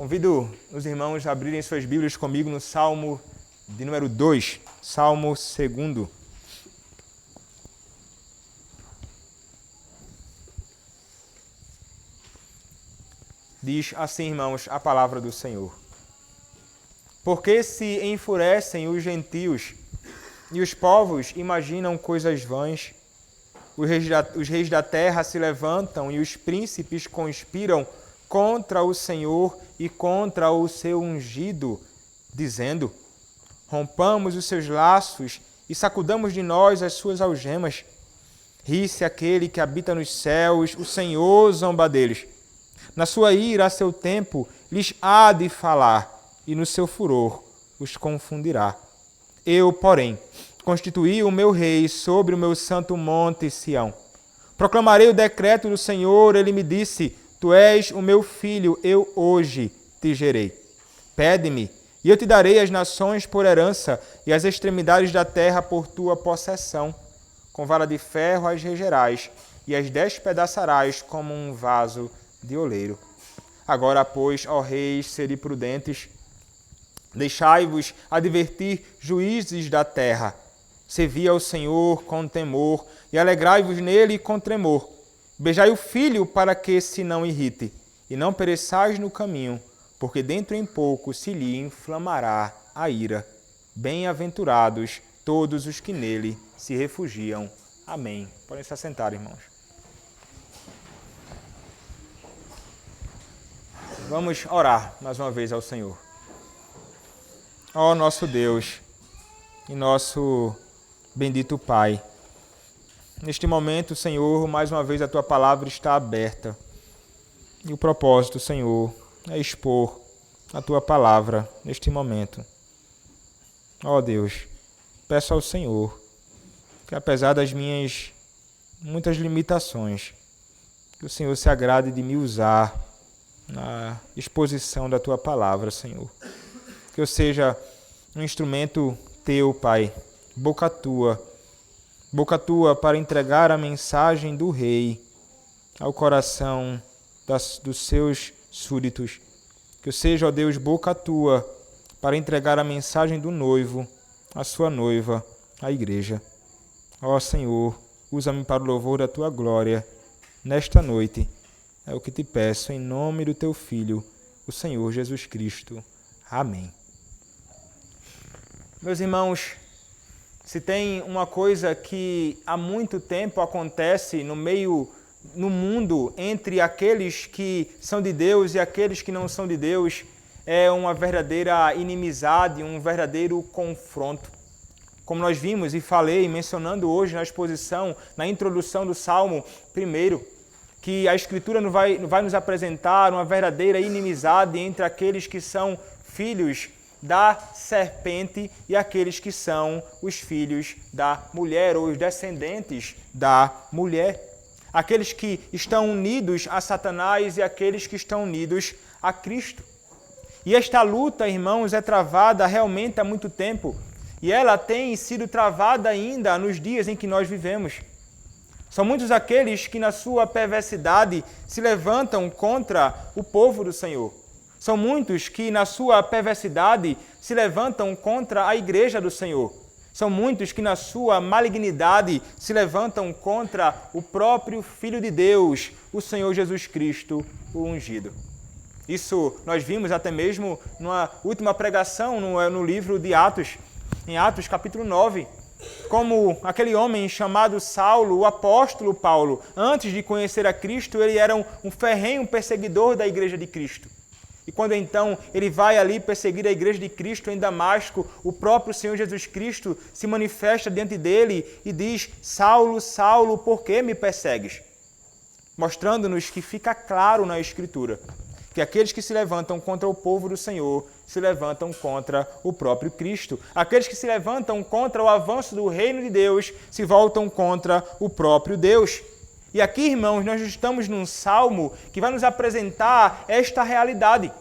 Convido os irmãos a abrirem suas Bíblias comigo no Salmo de número 2, Salmo 2. Diz assim, irmãos, a palavra do Senhor. Porque se enfurecem os gentios e os povos imaginam coisas vãs, os reis da terra se levantam e os príncipes conspiram contra o Senhor e contra o seu ungido, dizendo: rompamos os seus laços e sacudamos de nós as suas algemas. Ri-se aquele que habita nos céus, o Senhor zomba deles. Na sua ira, a seu tempo, lhes há de falar, e no seu furor os confundirá. Eu, porém, constituí o meu rei sobre o meu santo monte Sião. Proclamarei o decreto do Senhor, ele me disse: tu és o meu filho, eu hoje te gerei. Pede-me, e eu te darei as nações por herança, e as extremidades da terra por tua possessão. Com vara de ferro as regerás, e as despedaçarás como um vaso de oleiro. Agora, pois, ó reis, sede prudentes, deixai-vos advertir juízes da terra. Servi ao Senhor com temor, e alegrai-vos nele com tremor. Beijai o filho para que se não irrite, e não pereçais no caminho, porque dentro em pouco se lhe inflamará a ira. Bem-aventurados todos os que nele se refugiam. Amém. Podem se assentar, irmãos. Vamos orar mais uma vez ao Senhor. Ó nosso Deus e nosso bendito Pai, neste momento, Senhor, mais uma vez a Tua palavra está aberta. E o propósito, Senhor, é expor a Tua palavra neste momento. Ó Deus, peço ao Senhor que, apesar das minhas muitas limitações, que o Senhor se agrade de me usar na exposição da Tua palavra, Senhor. Que eu seja um instrumento Teu, Pai, boca Tua para entregar a mensagem do Rei ao coração dos seus súditos. Que eu seja, ó Deus, boca Tua para entregar a mensagem do noivo à sua noiva, à igreja. Ó Senhor, usa-me para o louvor da Tua glória nesta noite. É o que te peço em nome do Teu Filho, o Senhor Jesus Cristo. Amém. Meus irmãos, se tem uma coisa que há muito tempo acontece no mundo, entre aqueles que são de Deus e aqueles que não são de Deus, é uma verdadeira inimizade, um verdadeiro confronto. Como nós vimos e falei, mencionando hoje na exposição, na introdução do Salmo 1, que a Escritura vai nos apresentar uma verdadeira inimizade entre aqueles que são filhos da serpente e aqueles que são os filhos da mulher, ou os descendentes da mulher. Aqueles que estão unidos a Satanás e aqueles que estão unidos a Cristo. E esta luta, irmãos, é travada realmente há muito tempo. E ela tem sido travada ainda nos dias em que nós vivemos. São muitos aqueles que, na sua perversidade, se levantam contra o povo do Senhor. São muitos que, na sua perversidade, se levantam contra a igreja do Senhor. São muitos que, na sua malignidade, se levantam contra o próprio Filho de Deus, o Senhor Jesus Cristo, o ungido. Isso nós vimos até mesmo na última pregação no livro de Atos, em Atos capítulo 9. Como aquele homem chamado Saulo, o apóstolo Paulo, antes de conhecer a Cristo, ele era um ferrenho perseguidor da igreja de Cristo. E quando então ele vai ali perseguir a igreja de Cristo em Damasco, o próprio Senhor Jesus Cristo se manifesta diante dele e diz: Saulo, Saulo, por que me persegues? Mostrando-nos que fica claro na Escritura que aqueles que se levantam contra o povo do Senhor se levantam contra o próprio Cristo. Aqueles que se levantam contra o avanço do reino de Deus se voltam contra o próprio Deus. E aqui, irmãos, nós estamos num salmo que vai nos apresentar esta realidade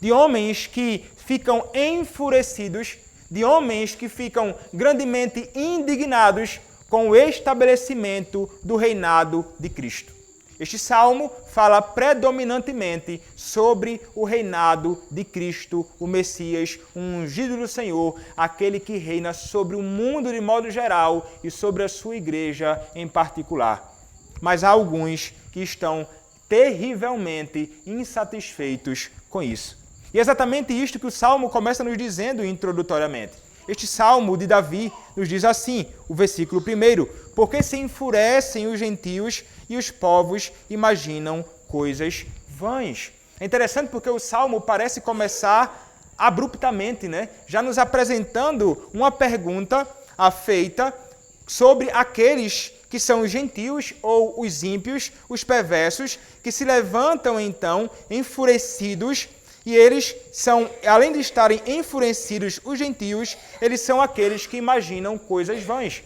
de homens que ficam enfurecidos, de homens que ficam grandemente indignados com o estabelecimento do reinado de Cristo. Este salmo fala predominantemente sobre o reinado de Cristo, o Messias, o ungido do Senhor, aquele que reina sobre o mundo de modo geral e sobre a sua igreja em particular. Mas há alguns que estão terrivelmente insatisfeitos com isso. E é exatamente isto que o Salmo começa nos dizendo introdutoriamente. Este Salmo de Davi nos diz assim, o versículo 1, porque se enfurecem os gentios e os povos imaginam coisas vãs. É interessante porque o Salmo parece começar abruptamente, né? Já nos apresentando uma pergunta feita sobre aqueles que são os gentios ou os ímpios, os perversos, que se levantam então enfurecidos. E eles são, além de estarem enfurecidos, os gentios, eles são aqueles que imaginam coisas vãs.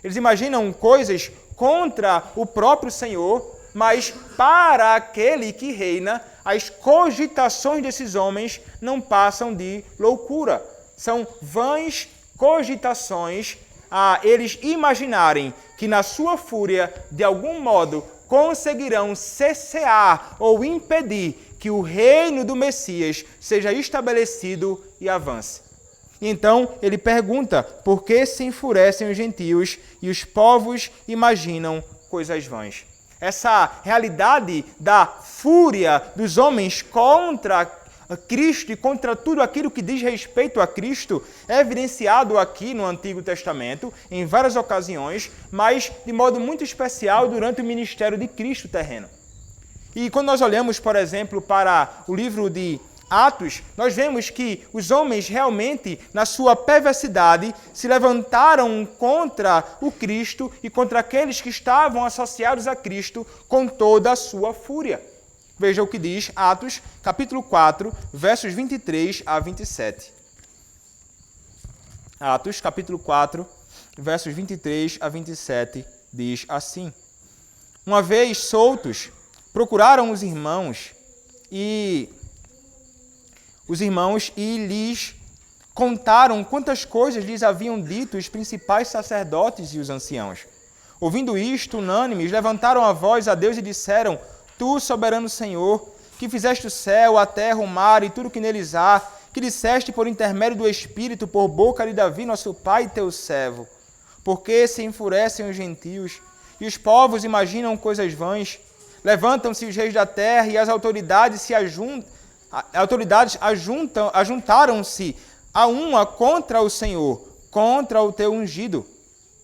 Eles imaginam coisas contra o próprio Senhor, mas para aquele que reina, as cogitações desses homens não passam de loucura. São vãs cogitações a eles imaginarem que na sua fúria, de algum modo, conseguirão cessear ou impedir que o reino do Messias seja estabelecido e avance. Então, ele pergunta, por que se enfurecem os gentios e os povos imaginam coisas vãs? Essa realidade da fúria dos homens contra Cristo e contra tudo aquilo que diz respeito a Cristo é evidenciado aqui no Antigo Testamento, em várias ocasiões, mas de modo muito especial durante o ministério de Cristo terreno. E quando nós olhamos, por exemplo, para o livro de Atos, nós vemos que os homens realmente, na sua perversidade, se levantaram contra o Cristo e contra aqueles que estavam associados a Cristo com toda a sua fúria. Veja o que diz Atos, capítulo 4, versos 23 a 27. Atos, capítulo 4, versos 23 a 27, diz assim: Uma vez soltos, procuraram os irmãos e lhes contaram quantas coisas lhes haviam dito os principais sacerdotes e os anciãos. Ouvindo isto, unânimes, levantaram a voz a Deus e disseram: Tu, soberano Senhor, que fizeste o céu, a terra, o mar e tudo que neles há, que disseste por intermédio do Espírito, por boca de Davi, nosso pai, teu servo. Porque se enfurecem os gentios e os povos imaginam coisas vãs? Levantam-se os reis da terra e as autoridades ajuntaram-se a uma contra o Senhor, contra o teu ungido.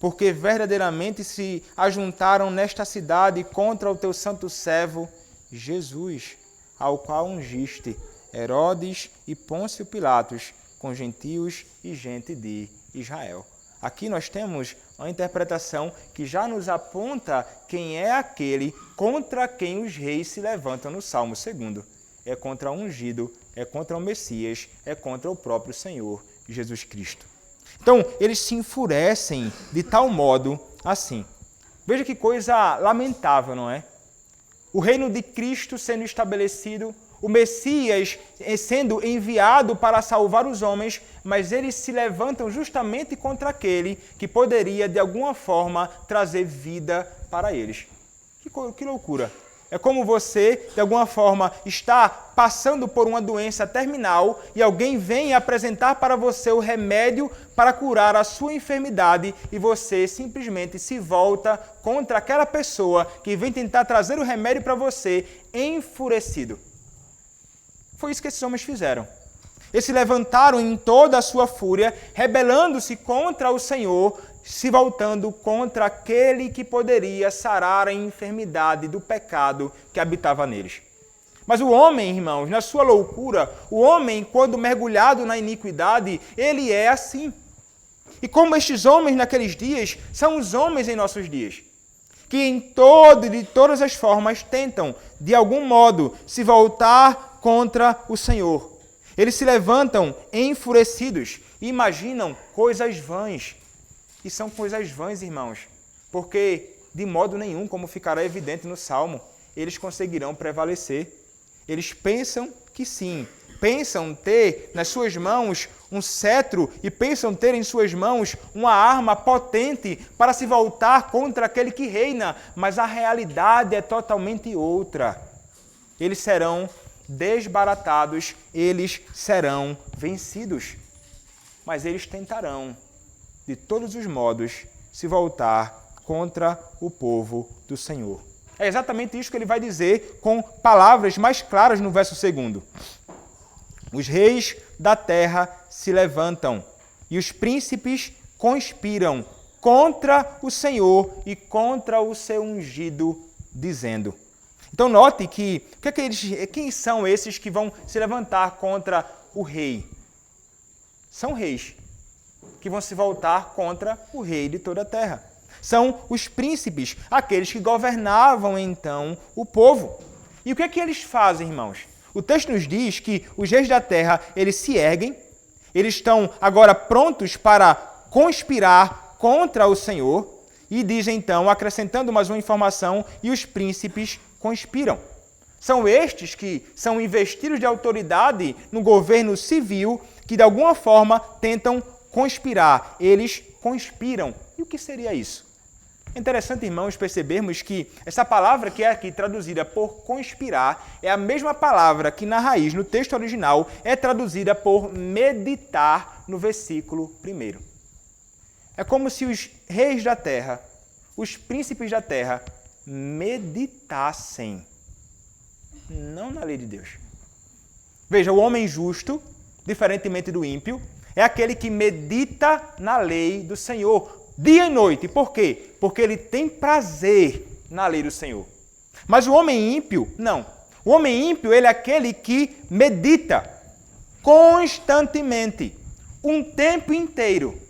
Porque verdadeiramente se ajuntaram nesta cidade contra o teu santo servo, Jesus, ao qual ungiste Herodes e Pôncio Pilatos, com gentios e gente de Israel. Aqui nós temos uma interpretação que já nos aponta quem é aquele contra quem os reis se levantam no Salmo 2. É contra o ungido, é contra o Messias, é contra o próprio Senhor Jesus Cristo. Então, eles se enfurecem de tal modo assim. Veja que coisa lamentável, não é? O reino de Cristo sendo estabelecido, o Messias sendo enviado para salvar os homens, mas eles se levantam justamente contra aquele que poderia, de alguma forma, trazer vida para eles. Que loucura! É como você, de alguma forma, está passando por uma doença terminal e alguém vem apresentar para você o remédio para curar a sua enfermidade e você simplesmente se volta contra aquela pessoa que vem tentar trazer o remédio para você enfurecido. Foi isso que esses homens fizeram. Eles se levantaram em toda a sua fúria, rebelando-se contra o Senhor, se voltando contra aquele que poderia sarar a enfermidade do pecado que habitava neles. Mas o homem, irmãos, na sua loucura, o homem, quando mergulhado na iniquidade, ele é assim. E como estes homens naqueles dias, são os homens em nossos dias, que de todas as formas, tentam, de algum modo, se voltar contra o Senhor. Eles se levantam enfurecidos e imaginam coisas vãs. E são coisas vãs, irmãos, porque de modo nenhum, como ficará evidente no Salmo, eles conseguirão prevalecer. Eles pensam que sim, pensam ter nas suas mãos um cetro e pensam ter em suas mãos uma arma potente para se voltar contra aquele que reina, mas a realidade é totalmente outra. Eles serão desbaratados, eles serão vencidos. Mas eles tentarão, de todos os modos, se voltar contra o povo do Senhor. É exatamente isso que ele vai dizer com palavras mais claras no verso 2. Os reis da terra se levantam e os príncipes conspiram contra o Senhor e contra o seu ungido, dizendo. Então note que quem são esses que vão se levantar contra o rei? São reis que vão se voltar contra o rei de toda a terra. São os príncipes, aqueles que governavam então o povo. E o que eles fazem, irmãos? O texto nos diz que os reis da terra, eles se erguem, eles estão agora prontos para conspirar contra o Senhor e diz então, acrescentando mais uma informação, e os príncipes conspiram. São estes que são investidos de autoridade no governo civil que de alguma forma tentam conspirar. Eles conspiram. E o que seria isso? É interessante, irmãos, percebermos que essa palavra que é aqui traduzida por conspirar é a mesma palavra que na raiz, no texto original, é traduzida por meditar no versículo 1. É como se os reis da terra, os príncipes da terra, meditassem, não na lei de Deus. Veja, o homem justo, diferentemente do ímpio, é aquele que medita na lei do Senhor, dia e noite. Por quê? Porque ele tem prazer na lei do Senhor. Mas o homem ímpio, não. O homem ímpio, ele é aquele que medita constantemente, um tempo inteiro.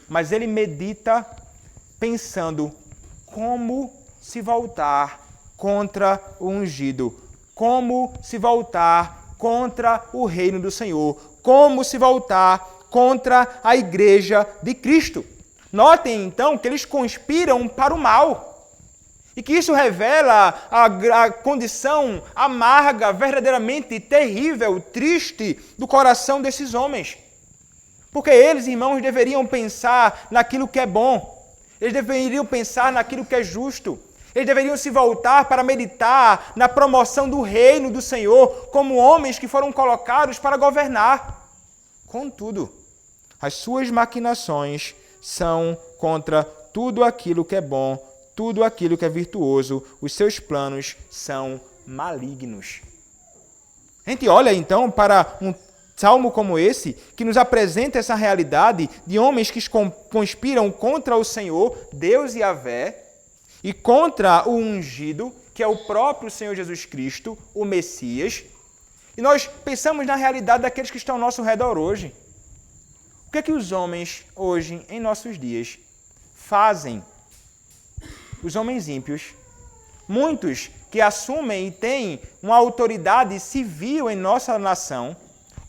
Mas ele medita pensando como se voltar contra o ungido, como se voltar contra o reino do Senhor, como se voltar contra a igreja de Cristo. Notem, então, que eles conspiram para o mal. E que isso revela a condição amarga, verdadeiramente terrível, triste do coração desses homens. Porque eles, irmãos, deveriam pensar naquilo que é bom. Eles deveriam pensar naquilo que é justo. Eles deveriam se voltar para meditar na promoção do reino do Senhor como homens que foram colocados para governar. Contudo, as suas maquinações são contra tudo aquilo que é bom, tudo aquilo que é virtuoso. Os seus planos são malignos. A gente olha então para um salmo como esse, que nos apresenta essa realidade de homens que conspiram contra o Senhor, Deus e Yahvé, e contra o ungido, que é o próprio Senhor Jesus Cristo, o Messias. E nós pensamos na realidade daqueles que estão ao nosso redor hoje. O que é que os homens hoje, em nossos dias, fazem? Os homens ímpios, muitos que assumem e têm uma autoridade civil em nossa nação,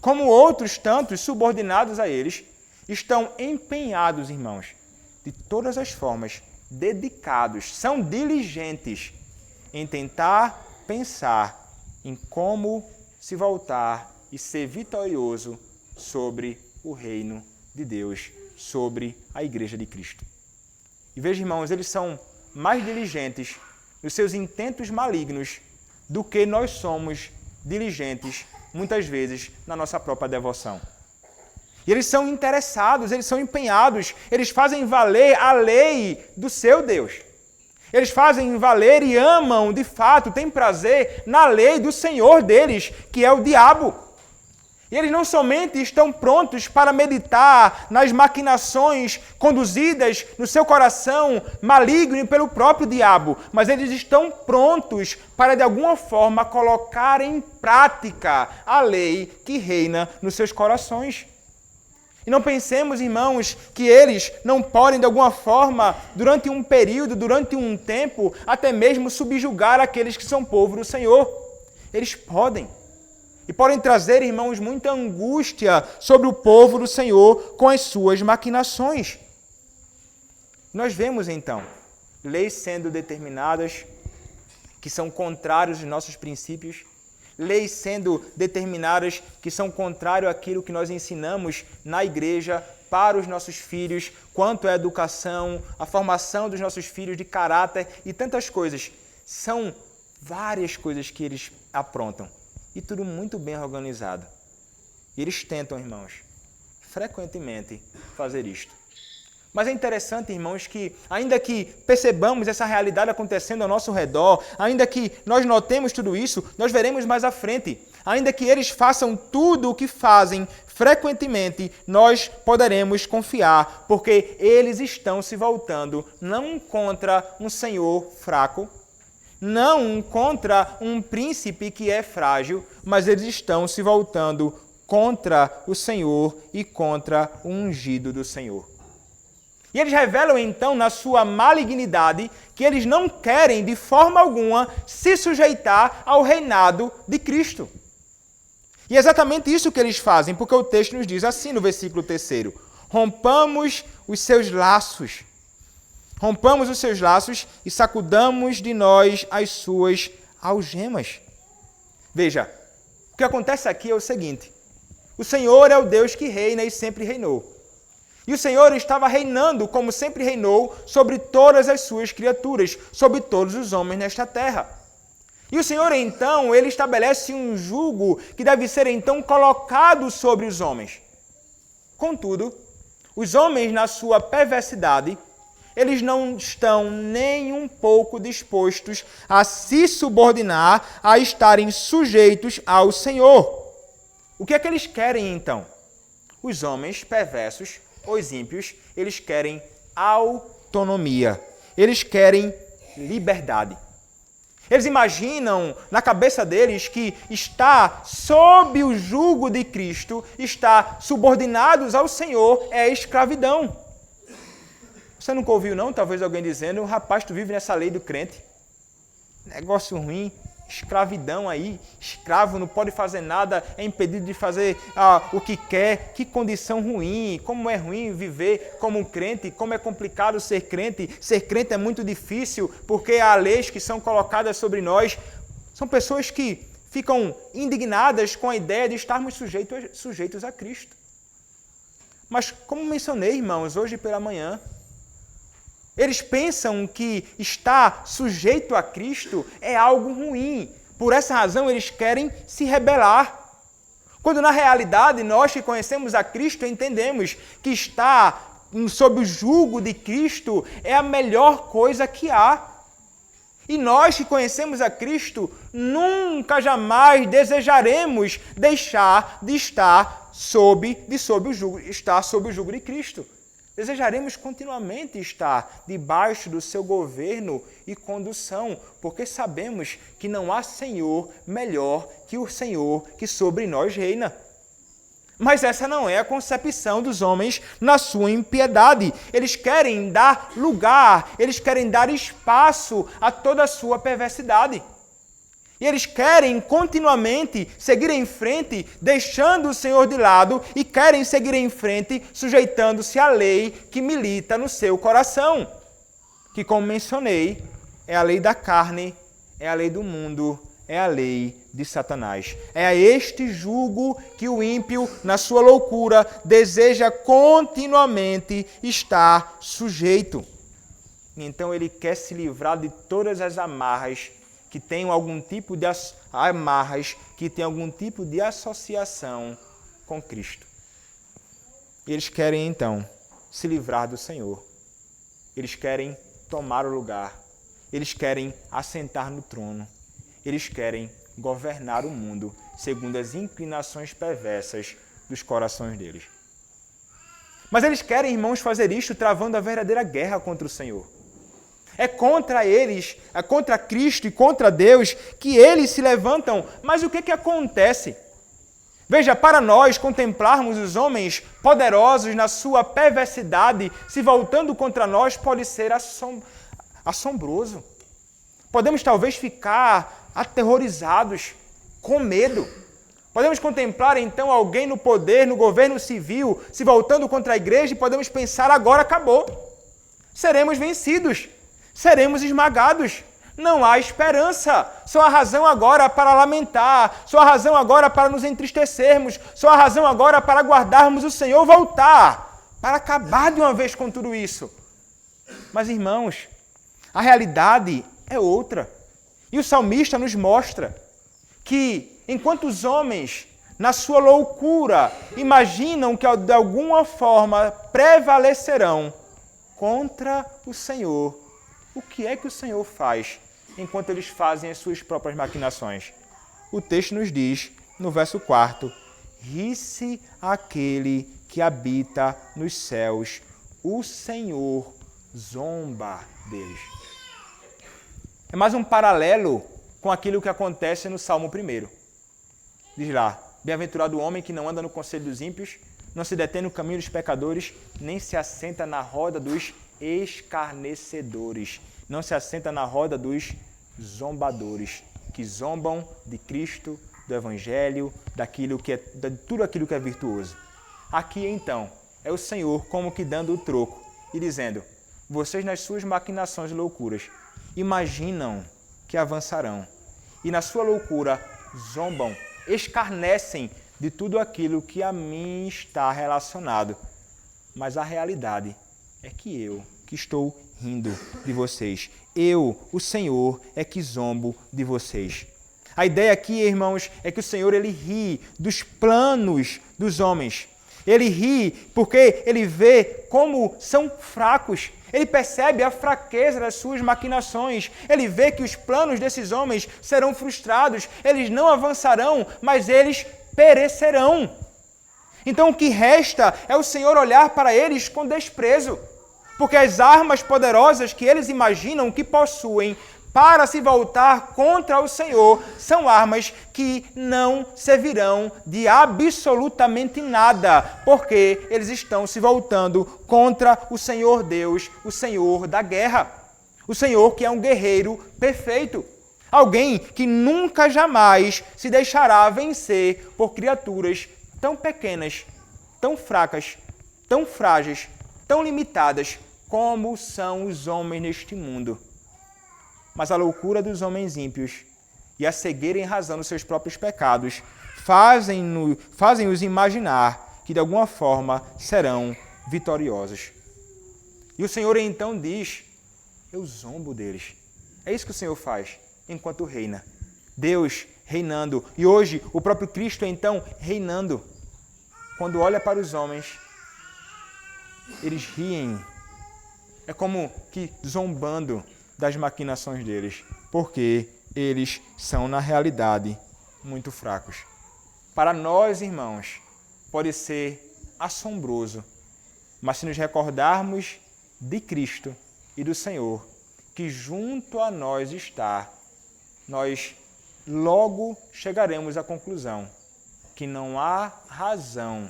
como outros tantos subordinados a eles, estão empenhados, irmãos, de todas as formas, dedicados, são diligentes em tentar pensar em como se voltar e ser vitorioso sobre o reino de Deus, sobre a Igreja de Cristo. E veja, irmãos, eles são mais diligentes nos seus intentos malignos do que nós somos diligentes, muitas vezes, na nossa própria devoção. E eles são interessados, eles são empenhados, eles fazem valer a lei do seu Deus. Eles fazem valer e amam, de fato, têm prazer na lei do Senhor deles, que é o diabo. E eles não somente estão prontos para meditar nas maquinações conduzidas no seu coração maligno pelo próprio diabo, mas eles estão prontos para, de alguma forma, colocar em prática a lei que reina nos seus corações. E não pensemos, irmãos, que eles não podem, de alguma forma, durante um período, durante um tempo, até mesmo subjugar aqueles que são povo do Senhor. Eles podem. E podem trazer, irmãos, muita angústia sobre o povo do Senhor com as suas maquinações. Nós vemos, então, leis sendo determinadas que são contrários aos nossos princípios. leis sendo determinadas que são contrárias àquilo que nós ensinamos na igreja para os nossos filhos, quanto à educação, a formação dos nossos filhos de caráter e tantas coisas. São várias coisas que eles aprontam e tudo muito bem organizado. E eles tentam, irmãos, frequentemente fazer isto. Mas é interessante, irmãos, que ainda que percebamos essa realidade acontecendo ao nosso redor, ainda que nós notemos tudo isso, nós veremos mais à frente. Ainda que eles façam tudo o que fazem frequentemente, nós poderemos confiar, porque eles estão se voltando não contra um senhor fraco, não contra um príncipe que é frágil, mas eles estão se voltando contra o Senhor e contra o ungido do Senhor. E eles revelam então na sua malignidade que eles não querem de forma alguma se sujeitar ao reinado de Cristo. E é exatamente isso que eles fazem, porque o texto nos diz assim no versículo 3: rompamos os seus laços. Rompamos os seus laços e sacudamos de nós as suas algemas. Veja, o que acontece aqui é o seguinte: o Senhor é o Deus que reina e sempre reinou. E o Senhor estava reinando, como sempre reinou, sobre todas as suas criaturas, sobre todos os homens nesta terra. E o Senhor, então, ele estabelece um jugo que deve ser, então, colocado sobre os homens. Contudo, os homens, na sua perversidade, eles não estão nem um pouco dispostos a se subordinar, a estarem sujeitos ao Senhor. O que é que eles querem, então? Os homens perversos, os ímpios, eles querem autonomia. Eles querem liberdade. Eles imaginam na cabeça deles que estar sob o jugo de Cristo, estar subordinados ao Senhor, é escravidão. Você nunca ouviu, não? Talvez alguém dizendo: rapaz, tu vive nessa lei do crente. Negócio ruim. Escravidão aí, escravo não pode fazer nada, é impedido de fazer o que quer, que condição ruim, como é ruim viver como um crente, como é complicado ser crente é muito difícil, porque há leis que são colocadas sobre nós. São pessoas que ficam indignadas com a ideia de estarmos sujeitos a Cristo. Mas como mencionei, irmãos, hoje pela manhã, eles pensam que estar sujeito a Cristo é algo ruim. Por essa razão, eles querem se rebelar. Quando, na realidade, nós que conhecemos a Cristo, entendemos que estar sob o jugo de Cristo é a melhor coisa que há. E nós que conhecemos a Cristo, nunca, jamais desejaremos deixar de estar sob o jugo de Cristo. Desejaremos continuamente estar debaixo do seu governo e condução, porque sabemos que não há Senhor melhor que o Senhor que sobre nós reina. Mas essa não é a concepção dos homens na sua impiedade. Eles querem dar lugar, eles querem dar espaço a toda a sua perversidade. E eles querem continuamente seguir em frente, deixando o Senhor de lado, e querem seguir em frente, sujeitando-se à lei que milita no seu coração. Que, como mencionei, é a lei da carne, é a lei do mundo, é a lei de Satanás. É a este jugo que o ímpio, na sua loucura, deseja continuamente estar sujeito. Então ele quer se livrar de todas as amarras que tenham algum tipo de associação com Cristo. E eles querem, então, se livrar do Senhor. Eles querem tomar o lugar. Eles querem assentar no trono. Eles querem governar o mundo segundo as inclinações perversas dos corações deles. Mas eles querem, irmãos, fazer isto travando a verdadeira guerra contra o Senhor. É contra eles, é contra Cristo e contra Deus que eles se levantam. Mas o que acontece? Veja, para nós contemplarmos os homens poderosos na sua perversidade se voltando contra nós pode ser assombroso. Podemos talvez ficar aterrorizados, com medo. Podemos contemplar então alguém no poder, no governo civil, se voltando contra a igreja e podemos pensar: agora acabou. Seremos vencidos. Seremos esmagados. não há esperança. Só há razão agora para lamentar, só há razão agora para nos entristecermos, só há razão agora para aguardarmos o Senhor voltar, para acabar de uma vez com tudo isso. Mas, irmãos, a realidade é outra. E o salmista nos mostra que, enquanto os homens, na sua loucura, imaginam que de alguma forma prevalecerão contra o Senhor, o que é que o Senhor faz enquanto eles fazem as suas próprias maquinações? O texto nos diz, no verso 4, ri-se aquele que habita nos céus, o Senhor zomba deles. É mais um paralelo com aquilo que acontece no Salmo 1. Diz lá, bem-aventurado o homem que não anda no conselho dos ímpios, não se detém no caminho dos pecadores, nem se assenta na roda dos escarnecedores, não se assenta na roda dos zombadores, que zombam de Cristo, do Evangelho, de tudo aquilo que é virtuoso. Aqui, então, é o Senhor como que dando o troco e dizendo, vocês nas suas maquinações e loucuras imaginam que avançarão e na sua loucura zombam, escarnecem de tudo aquilo que a mim está relacionado. Mas a realidade é que eu, que estou rindo de vocês, eu, o Senhor, é que zombo de vocês. A ideia aqui, irmãos, é que o Senhor ele ri dos planos dos homens. Ele ri porque ele vê como são fracos. Ele percebe a fraqueza das suas maquinações. Ele vê que os planos desses homens serão frustrados. Eles não avançarão, mas eles perecerão. Então o que resta é o Senhor olhar para eles com desprezo. Porque as armas poderosas que eles imaginam que possuem para se voltar contra o Senhor são armas que não servirão de absolutamente nada, porque eles estão se voltando contra o Senhor Deus, o Senhor da guerra. O Senhor que é um guerreiro perfeito. Alguém que nunca jamais se deixará vencer por criaturas tão pequenas, tão fracas, tão frágeis, tão limitadas como são os homens neste mundo. Mas a loucura dos homens ímpios e a cegueira em razão dos seus próprios pecados fazem-os imaginar que de alguma forma serão vitoriosos. E o Senhor então diz, eu zombo deles. É isso que o Senhor faz enquanto reina. Deus reinando. E hoje o próprio Cristo então reinando. Quando olha para os homens, eles riem. É como que zombando das maquinações deles, porque eles são, na realidade, muito fracos. Para nós, irmãos, pode ser assombroso, mas se nos recordarmos de Cristo e do Senhor, que junto a nós está, nós logo chegaremos à conclusão que não há razão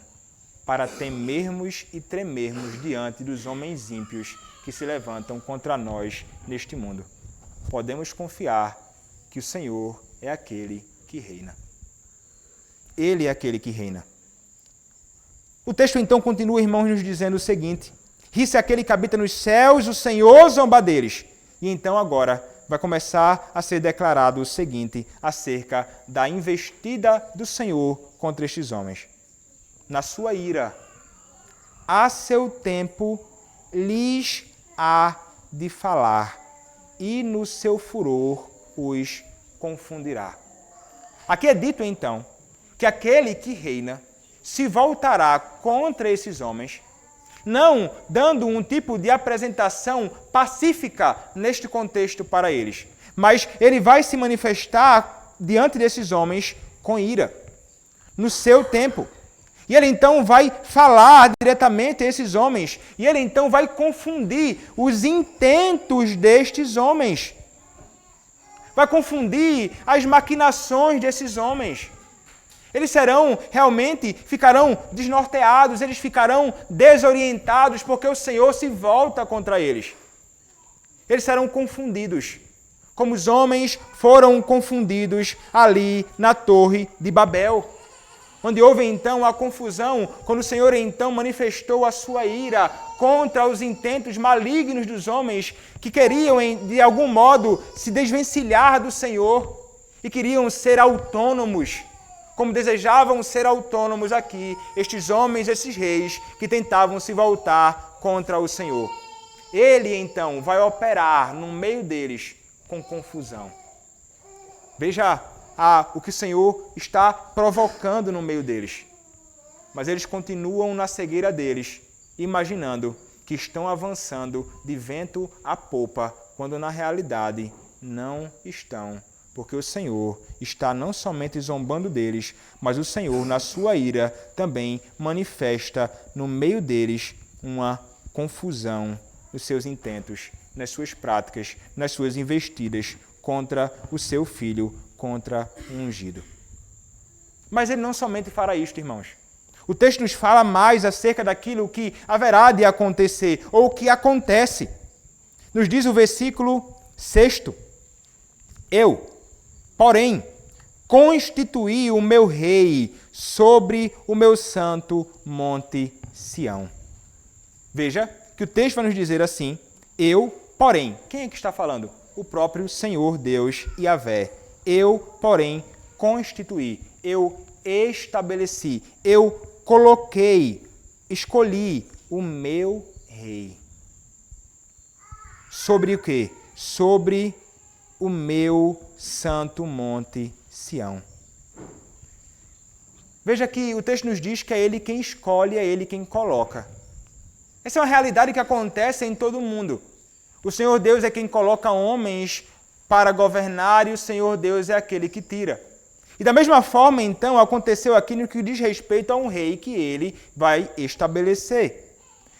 para temermos e tremermos diante dos homens ímpios que se levantam contra nós neste mundo. Podemos confiar que o Senhor é aquele que reina. Ele é aquele que reina. O texto então continua, irmãos, nos dizendo o seguinte, ri-se aquele que habita nos céus, o Senhor zomba deles. E então agora vai começar a ser declarado o seguinte acerca da investida do Senhor contra estes homens. Na sua ira, a seu tempo lhes há de falar, e no seu furor os confundirá. Aqui é dito então que aquele que reina se voltará contra esses homens, não dando um tipo de apresentação pacífica neste contexto para eles, mas ele vai se manifestar diante desses homens com ira, no seu tempo. E ele então vai falar diretamente a esses homens. E ele então vai confundir os intentos destes homens. Vai confundir as maquinações desses homens. Eles ficarão desnorteados, eles ficarão desorientados, porque o Senhor se volta contra eles. Eles serão confundidos, como os homens foram confundidos ali na Torre de Babel. onde houve então a confusão, quando o Senhor então manifestou a sua ira contra os intentos malignos dos homens que queriam, de algum modo, se desvencilhar do Senhor e queriam ser autônomos, como desejavam ser autônomos aqui, estes homens, esses reis que tentavam se voltar contra o Senhor. Ele então vai operar no meio deles com confusão. Veja o que o Senhor está provocando no meio deles. Mas eles continuam na cegueira deles, imaginando que estão avançando de vento a popa, quando na realidade não estão. Porque o Senhor está não somente zombando deles, mas o Senhor, na sua ira, também manifesta no meio deles uma confusão nos seus intentos, nas suas práticas, nas suas investidas contra o seu filho, contra o ungido. Mas ele não somente fará isto, irmãos. O texto nos fala mais acerca daquilo que haverá de acontecer, ou que acontece. Nos diz o versículo 6. Eu, porém, constituí o meu rei sobre o meu santo monte Sião. Veja que o texto vai nos dizer assim, eu, porém, quem é que está falando? O próprio Senhor Deus Yahvé. Eu, porém, constituí, eu estabeleci, eu coloquei, escolhi o meu rei. Sobre o quê? Sobre o meu santo monte Sião. Veja que o texto nos diz que é ele quem escolhe, é ele quem coloca. Essa é uma realidade que acontece em todo o mundo. O Senhor Deus é quem coloca homens para governar e o Senhor Deus é aquele que tira. E da mesma forma, então, aconteceu aqui no que diz respeito a um rei que ele vai estabelecer.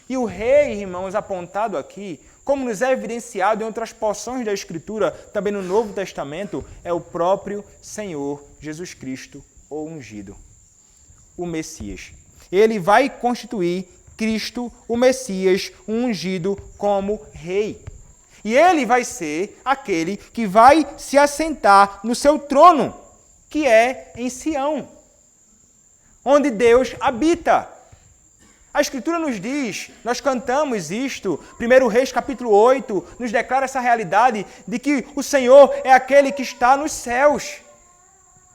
E o rei, irmãos, apontado aqui, como nos é evidenciado em outras porções da Escritura, também no Novo Testamento, é o próprio Senhor Jesus Cristo, o ungido, o Messias. Ele vai constituir Cristo, o Messias, o ungido, como rei. E ele vai ser aquele que vai se assentar no seu trono, que é em Sião, onde Deus habita. A Escritura nos diz, nós cantamos isto, 1 Reis capítulo 8, nos declara essa realidade de que o Senhor é aquele que está nos céus.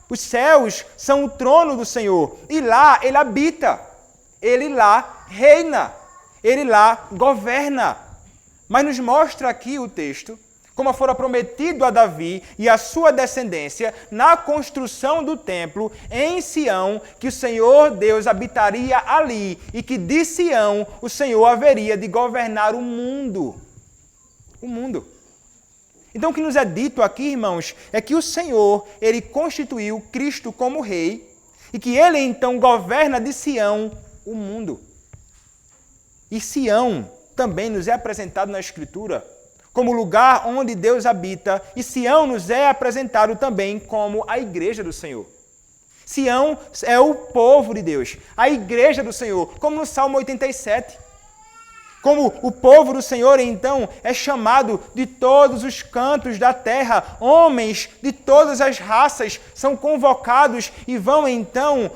Os céus são o trono do Senhor e lá ele habita, ele lá reina, ele lá governa. Mas nos mostra aqui o texto, como fora prometido a Davi e a sua descendência, na construção do templo em Sião, que o Senhor Deus habitaria ali e que de Sião o Senhor haveria de governar o mundo. O mundo. Então o que nos é dito aqui, irmãos, é que o Senhor, ele constituiu Cristo como rei e que ele então governa de Sião o mundo. E Sião também nos é apresentado na Escritura como lugar onde Deus habita, e Sião nos é apresentado também como a igreja do Senhor. Sião é o povo de Deus, a igreja do Senhor, como no Salmo 87. Como o povo do Senhor, então, é chamado de todos os cantos da terra, homens de todas as raças são convocados e vão, então,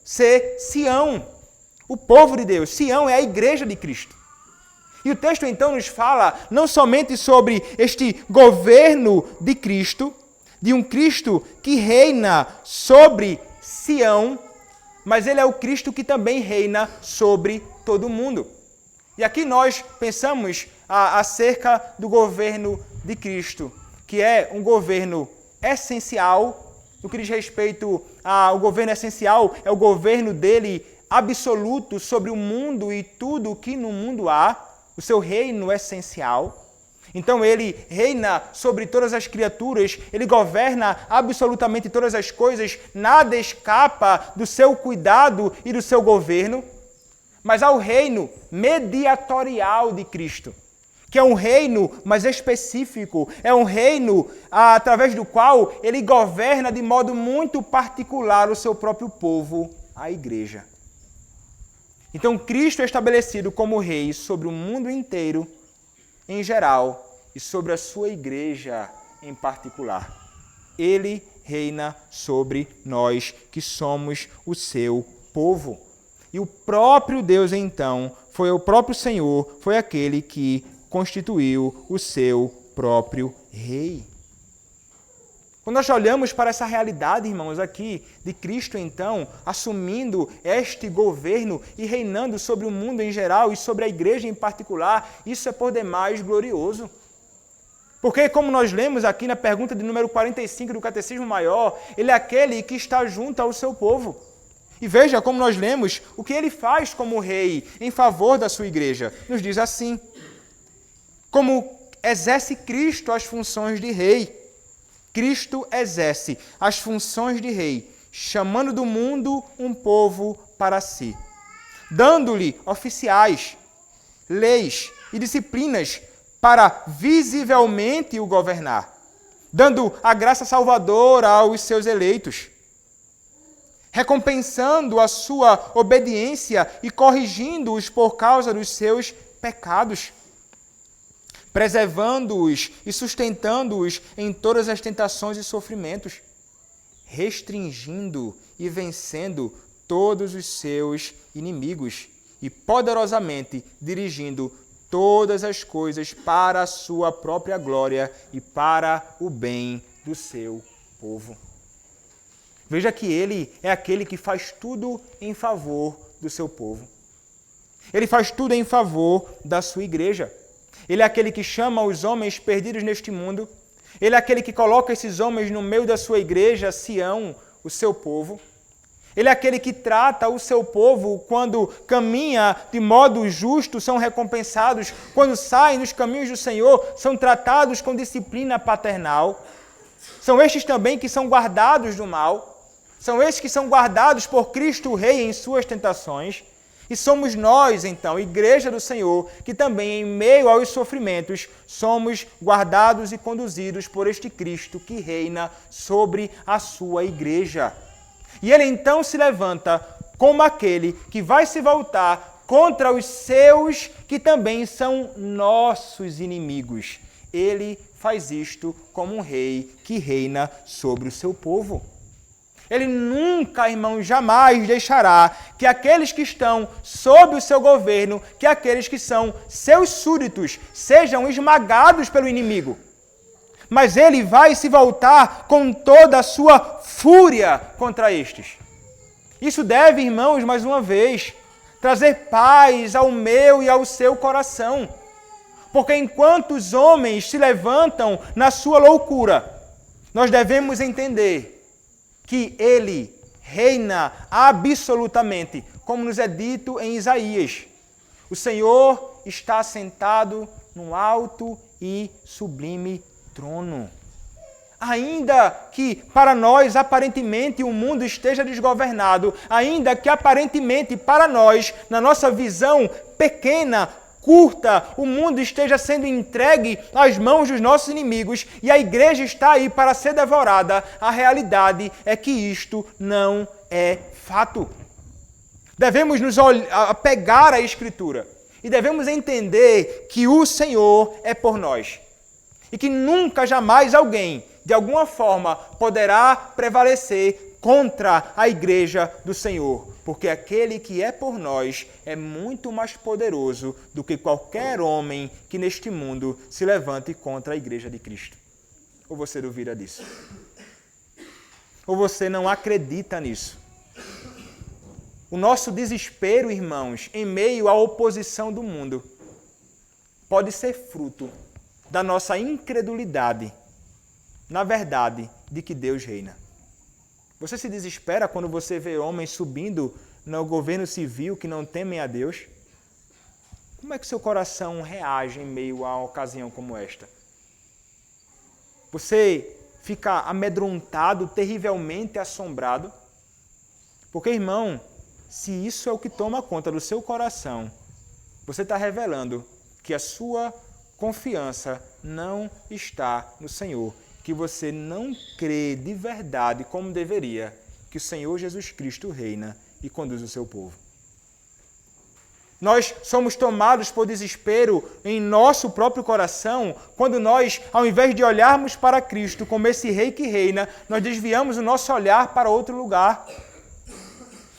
ser Sião, o povo de Deus. Sião é a igreja de Cristo. E o texto então nos fala não somente sobre este governo de Cristo, de um Cristo que reina sobre Sião, mas ele é o Cristo que também reina sobre todo o mundo. E aqui nós pensamos acerca do governo de Cristo, que é um governo essencial, no que diz respeito ao governo essencial, é o governo dele absoluto sobre o mundo e tudo o que no mundo há, o seu reino essencial. Então ele reina sobre todas as criaturas, ele governa absolutamente todas as coisas, nada escapa do seu cuidado e do seu governo. Mas há o reino mediatorial de Cristo, que é um reino mais específico, é um reino através do qual ele governa de modo muito particular o seu próprio povo, a igreja. Então, Cristo é estabelecido como rei sobre o mundo inteiro, em geral, e sobre a sua igreja em particular. Ele reina sobre nós, que somos o seu povo. E o próprio Deus, então, o próprio Senhor, foi aquele que constituiu o seu próprio rei. Quando nós olhamos para essa realidade, irmãos, aqui, de Cristo, então, assumindo este governo e reinando sobre o mundo em geral e sobre a igreja em particular, isso é por demais glorioso. Porque, como nós lemos aqui na pergunta de número 45 do Catecismo Maior, ele é aquele que está junto ao seu povo. E veja como nós lemos o que ele faz como rei em favor da sua igreja. Nos diz assim: como exerce Cristo as funções de rei. Cristo exerce as funções de rei, chamando do mundo um povo para si, dando-lhe oficiais, leis e disciplinas para visivelmente o governar, dando a graça salvadora aos seus eleitos, recompensando a sua obediência e corrigindo-os por causa dos seus pecados, preservando-os e sustentando-os em todas as tentações e sofrimentos, restringindo e vencendo todos os seus inimigos e poderosamente dirigindo todas as coisas para a sua própria glória e para o bem do seu povo. Veja que ele é aquele que faz tudo em favor do seu povo. Ele faz tudo em favor da sua igreja. Ele é aquele que chama os homens perdidos neste mundo. Ele é aquele que coloca esses homens no meio da sua igreja, Sião, o seu povo. Ele é aquele que trata o seu povo quando caminha de modo justo, são recompensados. Quando saem nos caminhos do Senhor, são tratados com disciplina paternal. São estes também que são guardados do mal. São estes que são guardados por Cristo Rei em suas tentações. E somos nós, então, Igreja do Senhor, que também, em meio aos sofrimentos, somos guardados e conduzidos por este Cristo que reina sobre a sua Igreja. E ele então se levanta como aquele que vai se voltar contra os seus, que também são nossos inimigos. Ele faz isto como um rei que reina sobre o seu povo. Ele nunca, irmão, jamais deixará que aqueles que estão sob o seu governo, que aqueles que são seus súditos, sejam esmagados pelo inimigo. Mas ele vai se voltar com toda a sua fúria contra estes. Isso deve, irmãos, mais uma vez, trazer paz ao meu e ao seu coração. Porque enquanto os homens se levantam na sua loucura, nós devemos entender que ele reina absolutamente, como nos é dito em Isaías. O Senhor está sentado num alto e sublime trono. Ainda que para nós, aparentemente, o mundo esteja desgovernado, ainda que aparentemente para nós, na nossa visão pequena, curta, o mundo esteja sendo entregue às mãos dos nossos inimigos e a igreja está aí para ser devorada, a realidade é que isto não é fato. Devemos nos apegar à Escritura e devemos entender que o Senhor é por nós e que nunca, jamais alguém, de alguma forma, poderá prevalecer contra a igreja do Senhor, porque aquele que é por nós é muito mais poderoso do que qualquer homem que neste mundo se levante contra a igreja de Cristo. Ou você duvida disso? Ou você não acredita nisso? O nosso desespero, irmãos, em meio à oposição do mundo, pode ser fruto da nossa incredulidade, na verdade, de que Deus reina. Você se desespera quando você vê homens subindo no governo civil que não temem a Deus? Como é que seu coração reage em meio a uma ocasião como esta? Você fica amedrontado, terrivelmente assombrado? Porque, irmão, se isso é o que toma conta do seu coração, você está revelando que a sua confiança não está no Senhor, que você não crê de verdade como deveria que o Senhor Jesus Cristo reina e conduz o seu povo. Nós somos tomados por desespero em nosso próprio coração quando nós, ao invés de olharmos para Cristo como esse Rei que reina, nós desviamos o nosso olhar para outro lugar.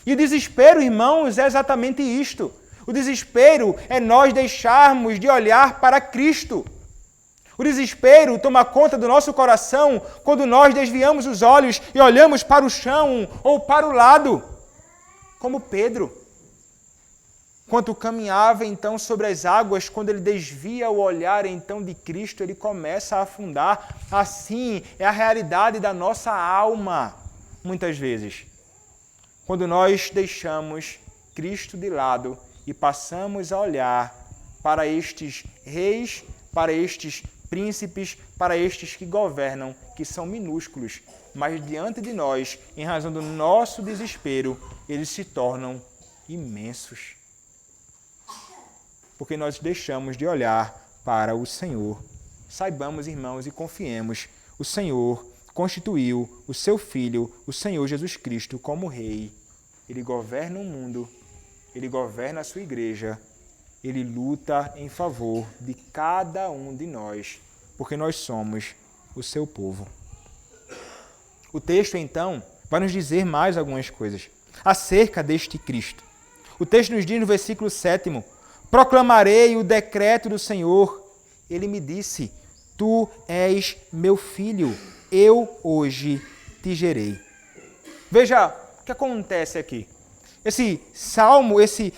E o desespero, irmãos, é exatamente isto. O desespero é nós deixarmos de olhar para Cristo. O desespero toma conta do nosso coração quando nós desviamos os olhos e olhamos para o chão ou para o lado, como Pedro. Enquanto caminhava então sobre as águas, quando ele desvia o olhar então de Cristo, ele começa a afundar. Assim é a realidade da nossa alma, muitas vezes. Quando nós deixamos Cristo de lado e passamos a olhar para estes reis, para estes príncipes, para estes que governam, que são minúsculos, mas diante de nós, em razão do nosso desespero, eles se tornam imensos. Porque nós deixamos de olhar para o Senhor. Saibamos, irmãos, e confiemos, o Senhor constituiu o seu Filho, o Senhor Jesus Cristo, como Rei. Ele governa o mundo, Ele governa a sua igreja, Ele luta em favor de cada um de nós, porque nós somos o seu povo. O texto, então, vai nos dizer mais algumas coisas acerca deste Cristo. O texto nos diz no versículo 7: proclamarei o decreto do Senhor. Ele me disse, tu és meu filho, eu hoje te gerei. Veja o que acontece aqui. Esse salmo, esse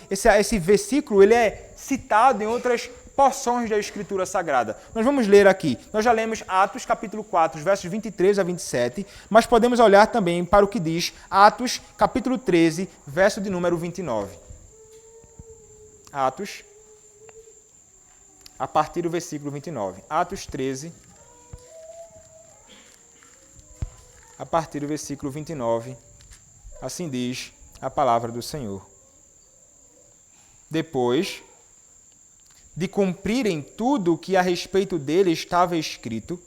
versículo, ele é citado em outras porções da Escritura Sagrada. Nós vamos ler aqui. Nós já lemos Atos, capítulo 4, versos 23 a 27, mas podemos olhar também para o que diz Atos, capítulo 13, verso de número 29. Atos, a partir do versículo 29. Atos 13, a partir do versículo 29, assim diz a palavra do Senhor. Depois de cumprirem tudo o que a respeito dele estava escrito,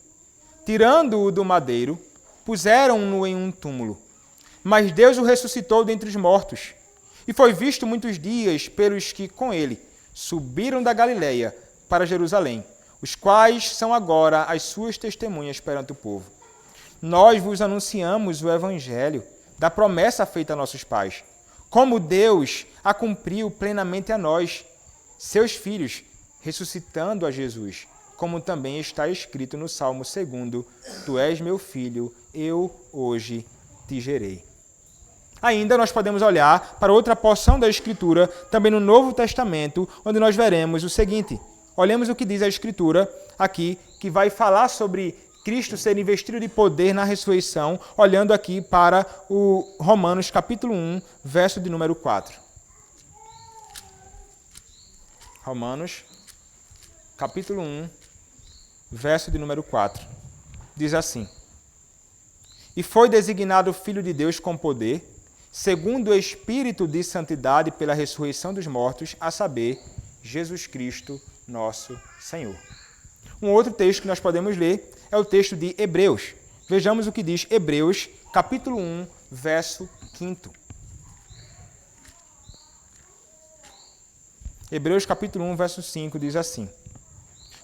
tirando-o do madeiro, puseram-no em um túmulo. Mas Deus o ressuscitou dentre os mortos, e foi visto muitos dias pelos que com ele subiram da Galileia para Jerusalém, os quais são agora as suas testemunhas perante o povo. Nós vos anunciamos o evangelho da promessa feita a nossos pais, como Deus a cumpriu plenamente a nós, seus filhos, ressuscitando a Jesus, como também está escrito no Salmo 2, tu és meu filho, eu hoje te gerei. Ainda nós podemos olhar para outra porção da Escritura, também no Novo Testamento, onde nós veremos o seguinte. Olhemos o que diz a Escritura aqui, que vai falar sobre Cristo ser investido de poder na ressurreição, olhando aqui para o Romanos capítulo 1, verso de número 4. Romanos capítulo 1, verso de número 4. Diz assim: E foi designado Filho de Deus com poder, segundo o Espírito de santidade pela ressurreição dos mortos, a saber, Jesus Cristo, nosso Senhor. Um outro texto que nós podemos ler é o texto de Hebreus. Vejamos o que diz Hebreus, capítulo 1, verso 5. Hebreus, capítulo 1, verso 5, diz assim: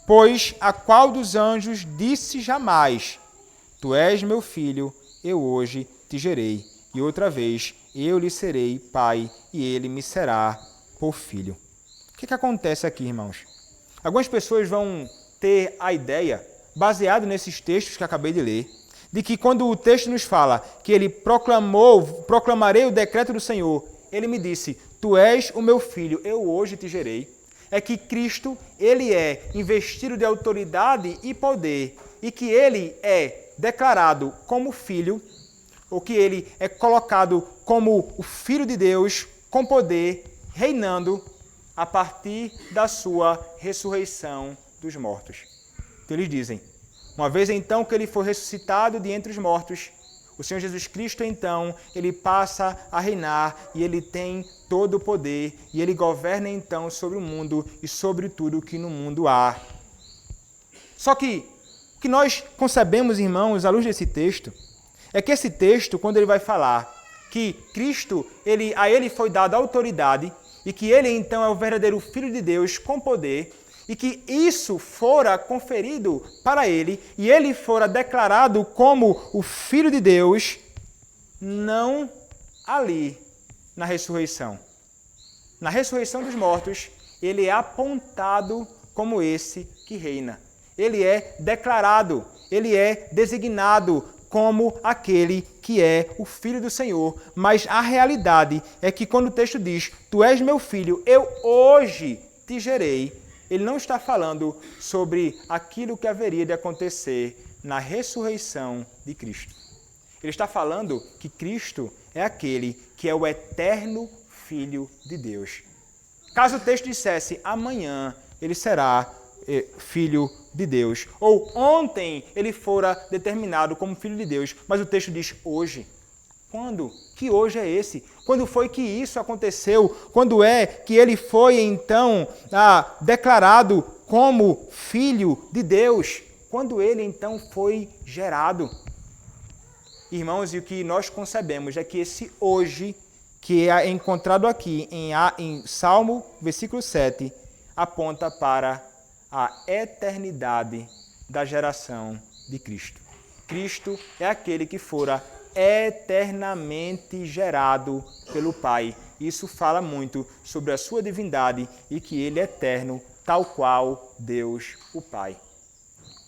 Pois a qual dos anjos disse jamais, tu és meu filho, eu hoje te gerei, e outra vez eu lhe serei pai, e ele me será por filho. O que acontece aqui, irmãos? Algumas pessoas vão ter a ideia, baseado nesses textos que acabei de ler, de que quando o texto nos fala que ele proclamarei o decreto do Senhor, ele me disse, tu és o meu filho, eu hoje te gerei, é que Cristo, ele é investido de autoridade e poder, e que ele é declarado como filho, ou que ele é colocado como o Filho de Deus, com poder, reinando a partir da sua ressurreição dos mortos. Então eles dizem, uma vez então que ele foi ressuscitado de entre os mortos, o Senhor Jesus Cristo então, ele passa a reinar e ele tem todo o poder e ele governa então sobre o mundo e sobre tudo que no mundo há. Só que o que nós concebemos, irmãos, à luz desse texto, é que esse texto, quando ele vai falar que Cristo, a ele foi dada autoridade e que ele então é o verdadeiro Filho de Deus com poder, e que isso fora conferido para ele, e ele fora declarado como o Filho de Deus, não ali na ressurreição. Na ressurreição dos mortos, ele é apontado como esse que reina. Ele é declarado, ele é designado como aquele que é o Filho do Senhor. Mas a realidade é que quando o texto diz, tu és meu filho, eu hoje te gerei, ele não está falando sobre aquilo que haveria de acontecer na ressurreição de Cristo. Ele está falando que Cristo é aquele que é o eterno Filho de Deus. Caso o texto dissesse, amanhã ele será Filho de Deus, ou ontem ele fora determinado como Filho de Deus, mas o texto diz hoje. Quando? Que hoje é esse? Quando foi que isso aconteceu? Quando é que ele foi, então, declarado como Filho de Deus? Quando ele, então, foi gerado? Irmãos, e o que nós concebemos é que esse hoje, que é encontrado aqui em Salmo, versículo 7, aponta para a eternidade da geração de Cristo. Cristo é aquele que fora eternamente gerado pelo Pai. Isso fala muito sobre a sua divindade e que ele é eterno, tal qual Deus, o Pai.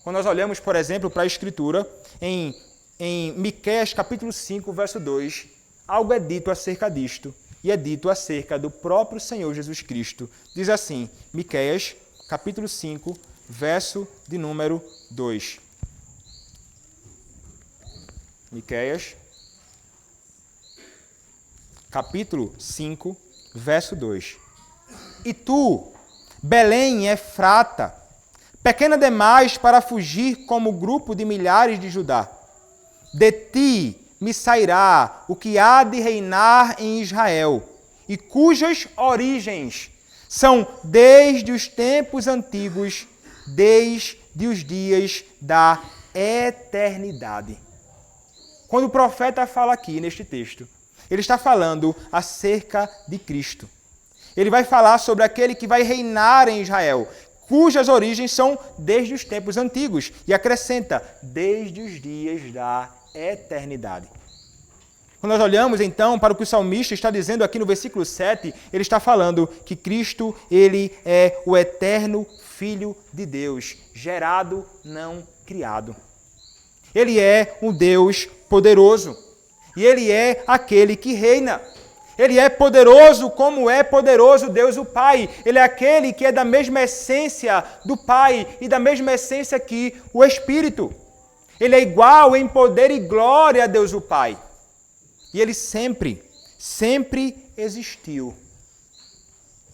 Quando nós olhamos, por exemplo, para a Escritura, em Miqueias capítulo 5, verso 2, algo é dito acerca disto, e é dito acerca do próprio Senhor Jesus Cristo. Diz assim, Miqueias capítulo 5, verso de número 2. Miqueias, capítulo 5, verso 2. E tu, Belém Efrata, pequena demais para fugir como grupo de milhares de Judá, de ti me sairá o que há de reinar em Israel, e cujas origens são desde os tempos antigos, desde os dias da eternidade. Quando o profeta fala aqui neste texto, ele está falando acerca de Cristo. Ele vai falar sobre aquele que vai reinar em Israel, cujas origens são desde os tempos antigos, e acrescenta, desde os dias da eternidade. Quando nós olhamos, então, para o que o salmista está dizendo aqui no versículo 7, ele está falando que Cristo, ele é o eterno Filho de Deus, gerado, não criado. Ele é um Deus poderoso, e ele é aquele que reina. Ele é poderoso como é poderoso Deus o Pai. Ele é aquele que é da mesma essência do Pai e da mesma essência que o Espírito. Ele é igual em poder e glória a Deus o Pai. E ele sempre existiu.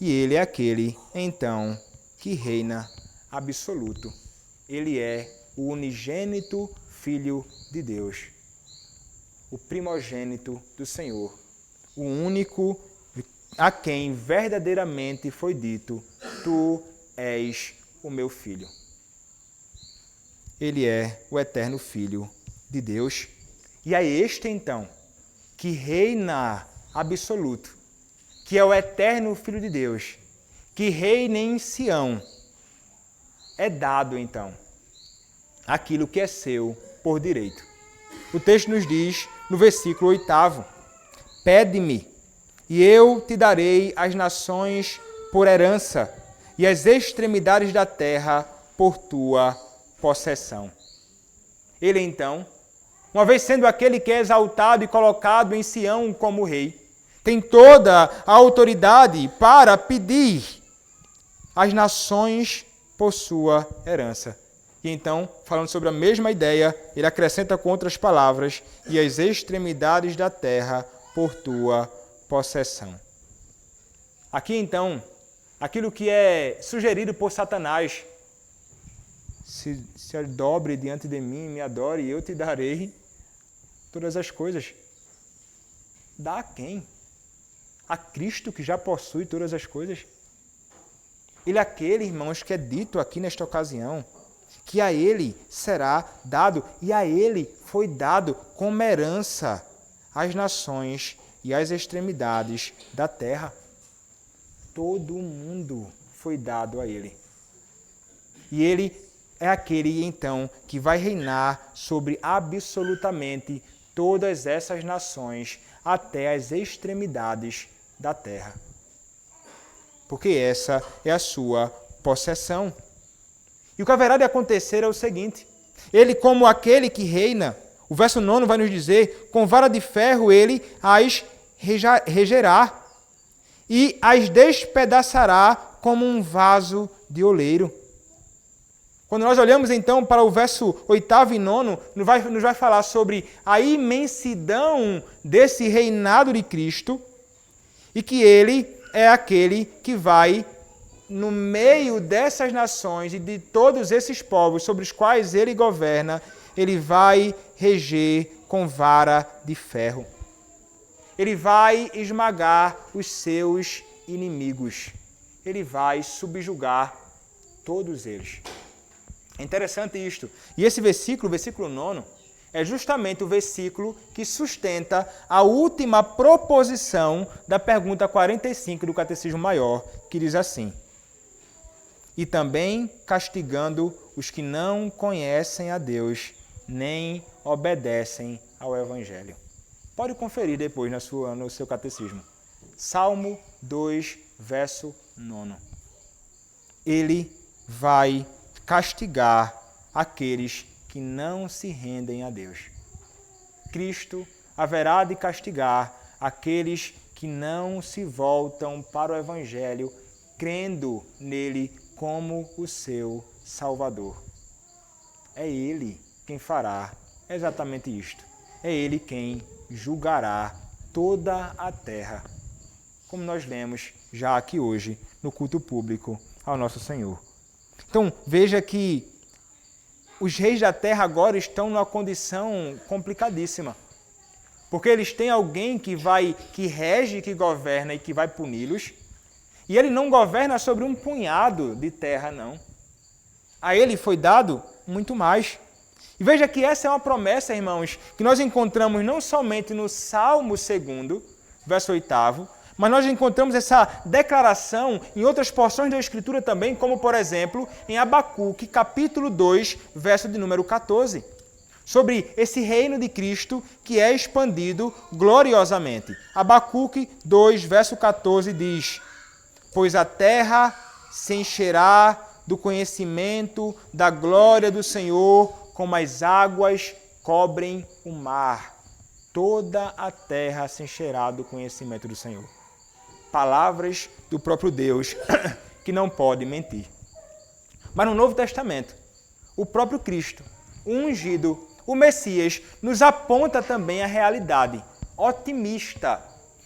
E ele é aquele, então, que reina absoluto. Ele é o unigênito Filho de Deus, o primogênito do Senhor, o único a quem verdadeiramente foi dito, tu és o meu filho. Ele é o eterno Filho de Deus. E é este, então, que reina absoluto, que é o eterno Filho de Deus, que reina em Sião. É dado, então, aquilo que é seu por direito. O texto nos diz, no versículo 8, pede-me, e eu te darei as nações por herança, e as extremidades da terra por tua possessão. Ele, então, uma vez sendo aquele que é exaltado e colocado em Sião como rei, tem toda a autoridade para pedir as nações por sua herança. E então, falando sobre a mesma ideia, ele acrescenta com outras palavras, e as extremidades da terra por tua possessão. Aqui, então, aquilo que é sugerido por Satanás, se dobre diante de mim, me adore, e eu te darei todas as coisas. Dá a quem? A Cristo, que já possui todas as coisas. Ele é aquele, irmãos, que é dito aqui nesta ocasião, que a ele será dado, e a ele foi dado como herança as nações e as extremidades da terra. todo o mundo foi dado a ele. E ele é aquele, então, que vai reinar sobre absolutamente todas essas nações até as extremidades da terra. Porque essa é a sua possessão. E o que haverá de acontecer é o seguinte: ele, como aquele que reina, o verso 9 vai nos dizer, com vara de ferro ele as regerá e as despedaçará como um vaso de oleiro. Quando nós olhamos então para o verso 8 e 9, nos vai falar sobre a imensidão desse reinado de Cristo e que ele é aquele que vai, no meio dessas nações e de todos esses povos sobre os quais ele governa, ele vai reger com vara de ferro. Ele vai esmagar os seus inimigos. Ele vai subjugar todos eles. É interessante isto. E esse versículo, o versículo 9, é justamente o versículo que sustenta a última proposição da pergunta 45 do Catecismo Maior, que diz assim: e também castigando os que não conhecem a Deus, nem obedecem ao Evangelho. Pode conferir depois no seu catecismo. Salmo 2, verso 9. Ele vai castigar aqueles que não se rendem a Deus. Cristo haverá de castigar aqueles que não se voltam para o Evangelho, crendo nele como o seu Salvador. É ele quem fará exatamente isto. É ele quem julgará toda a terra, como nós lemos já aqui hoje no culto público ao nosso Senhor. Então, veja que os reis da terra agora estão numa condição complicadíssima, porque eles têm alguém que rege, que governa e que vai puni-los, e ele não governa sobre um punhado de terra, não. A ele foi dado muito mais. E veja que essa é uma promessa, irmãos, que nós encontramos não somente no Salmo 2, verso 8, mas nós encontramos essa declaração em outras porções da Escritura também, como, por exemplo, em Abacuque, capítulo 2, verso de número 14, sobre esse reino de Cristo que é expandido gloriosamente. Abacuque 2, verso 14 diz: pois a terra se encherá do conhecimento da glória do Senhor, como as águas cobrem o mar. Toda a terra se encherá do conhecimento do Senhor. Palavras do próprio Deus, que não pode mentir. Mas no Novo Testamento, o próprio Cristo, o ungido, o Messias, nos aponta também a realidade otimista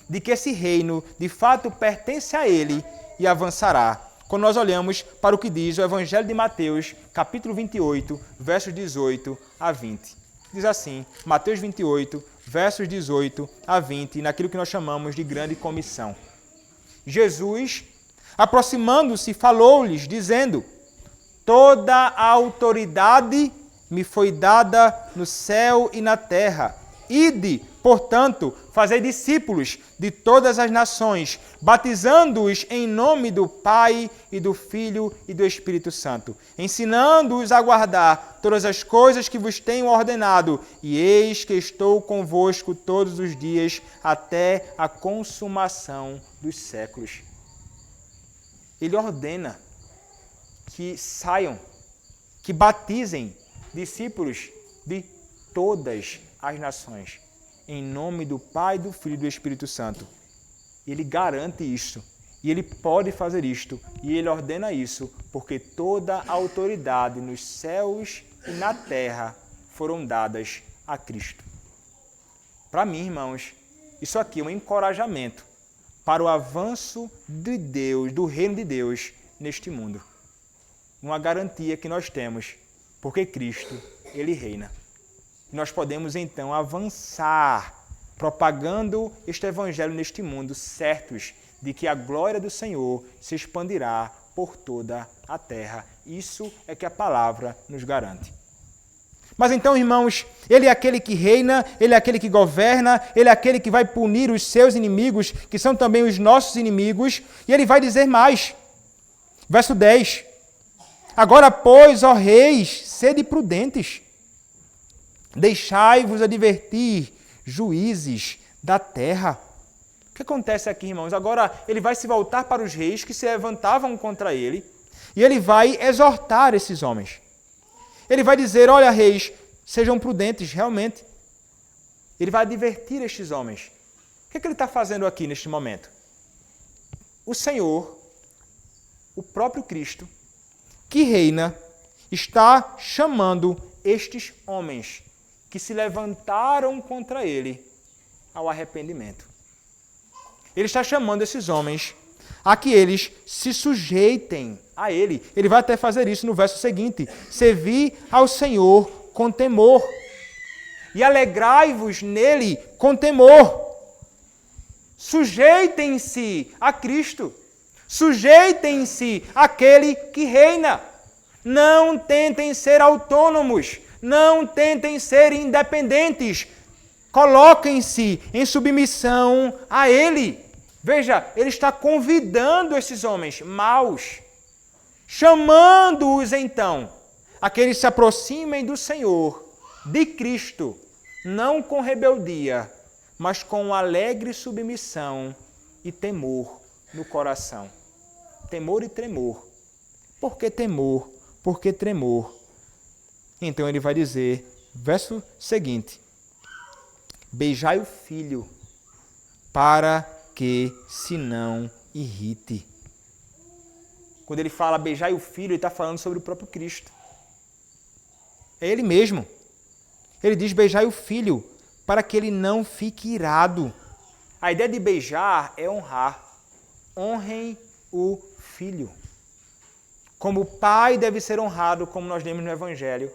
de que esse reino, de fato, pertence a ele e avançará. Quando nós olhamos para o que diz o Evangelho de Mateus, capítulo 28, versos 18 a 20. Diz assim, Mateus 28, versos 18 a 20, naquilo que nós chamamos de grande comissão. Jesus, aproximando-se, falou-lhes, dizendo: toda a autoridade me foi dada no céu e na terra. Ide, portanto, fazei discípulos de todas as nações, batizando-os em nome do Pai e do Filho e do Espírito Santo, ensinando-os a guardar todas as coisas que vos tenho ordenado, e eis que estou convosco todos os dias até a consumação dos séculos. Ele ordena que saiam, que batizem discípulos de todas as nações, em nome do Pai, do Filho e do Espírito Santo. Ele garante isto, e ele pode fazer isto, e ele ordena isso, porque toda a autoridade nos céus e na terra foram dadas a Cristo. Para mim, irmãos, isso aqui é um encorajamento para o avanço de Deus, do reino de Deus neste mundo. Uma garantia que nós temos, porque Cristo, ele reina. Nós podemos então avançar, propagando este evangelho neste mundo, certos de que a glória do Senhor se expandirá por toda a terra. Isso é que a palavra nos garante. Mas então, irmãos, ele é aquele que reina, ele é aquele que governa, ele é aquele que vai punir os seus inimigos, que são também os nossos inimigos, e ele vai dizer mais. Verso 10. Agora, pois, ó reis, sede prudentes, deixai-vos advertir, juízes da terra. O que acontece aqui, irmãos? Agora ele vai se voltar para os reis que se levantavam contra ele, e ele vai exortar esses homens. Ele vai dizer, olha, reis, sejam prudentes, realmente. Ele vai advertir estes homens. O que ele está fazendo aqui neste momento? O Senhor, o próprio Cristo, que reina, está chamando estes homens que se levantaram contra ele ao arrependimento. Ele está chamando esses homens a que eles se sujeitem a ele. Ele vai até fazer isso no verso seguinte. Servi ao Senhor com temor e alegrai-vos nele com temor. Sujeitem-se a Cristo. Sujeitem-se àquele que reina. Não tentem ser autônomos. Não tentem ser independentes. Coloquem-se em submissão a ele. Veja, ele está convidando esses homens maus, chamando-os então a que eles se aproximem do Senhor, de Cristo, não com rebeldia, mas com alegre submissão e temor no coração. Temor e tremor. Por que temor? Por que tremor? Então ele vai dizer, verso seguinte, beijai o filho, para que se não irrite. Quando ele fala beijai o filho, ele está falando sobre o próprio Cristo. É ele mesmo. Ele diz beijai o filho, para que ele não fique irado. A ideia de beijar é honrar. Honrem o filho. Como o pai deve ser honrado, como nós lemos no Evangelho,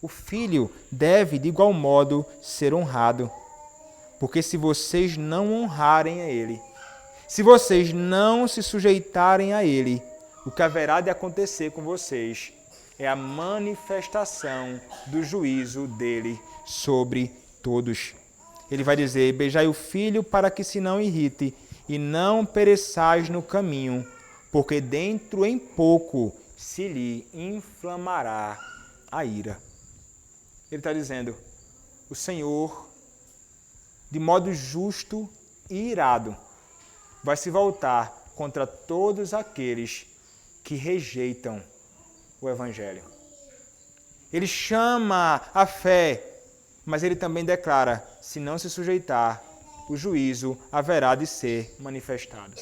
o filho deve, de igual modo, ser honrado. Porque se vocês não honrarem a ele, se vocês não se sujeitarem a ele, o que haverá de acontecer com vocês é a manifestação do juízo dele sobre todos. Ele vai dizer, beijai o filho para que se não irrite e não pereçais no caminho, porque dentro em pouco se lhe inflamará a ira. Ele está dizendo, o Senhor, de modo justo e irado, vai se voltar contra todos aqueles que rejeitam o Evangelho. Ele chama a fé, mas ele também declara, se não se sujeitar, o juízo haverá de ser manifestado.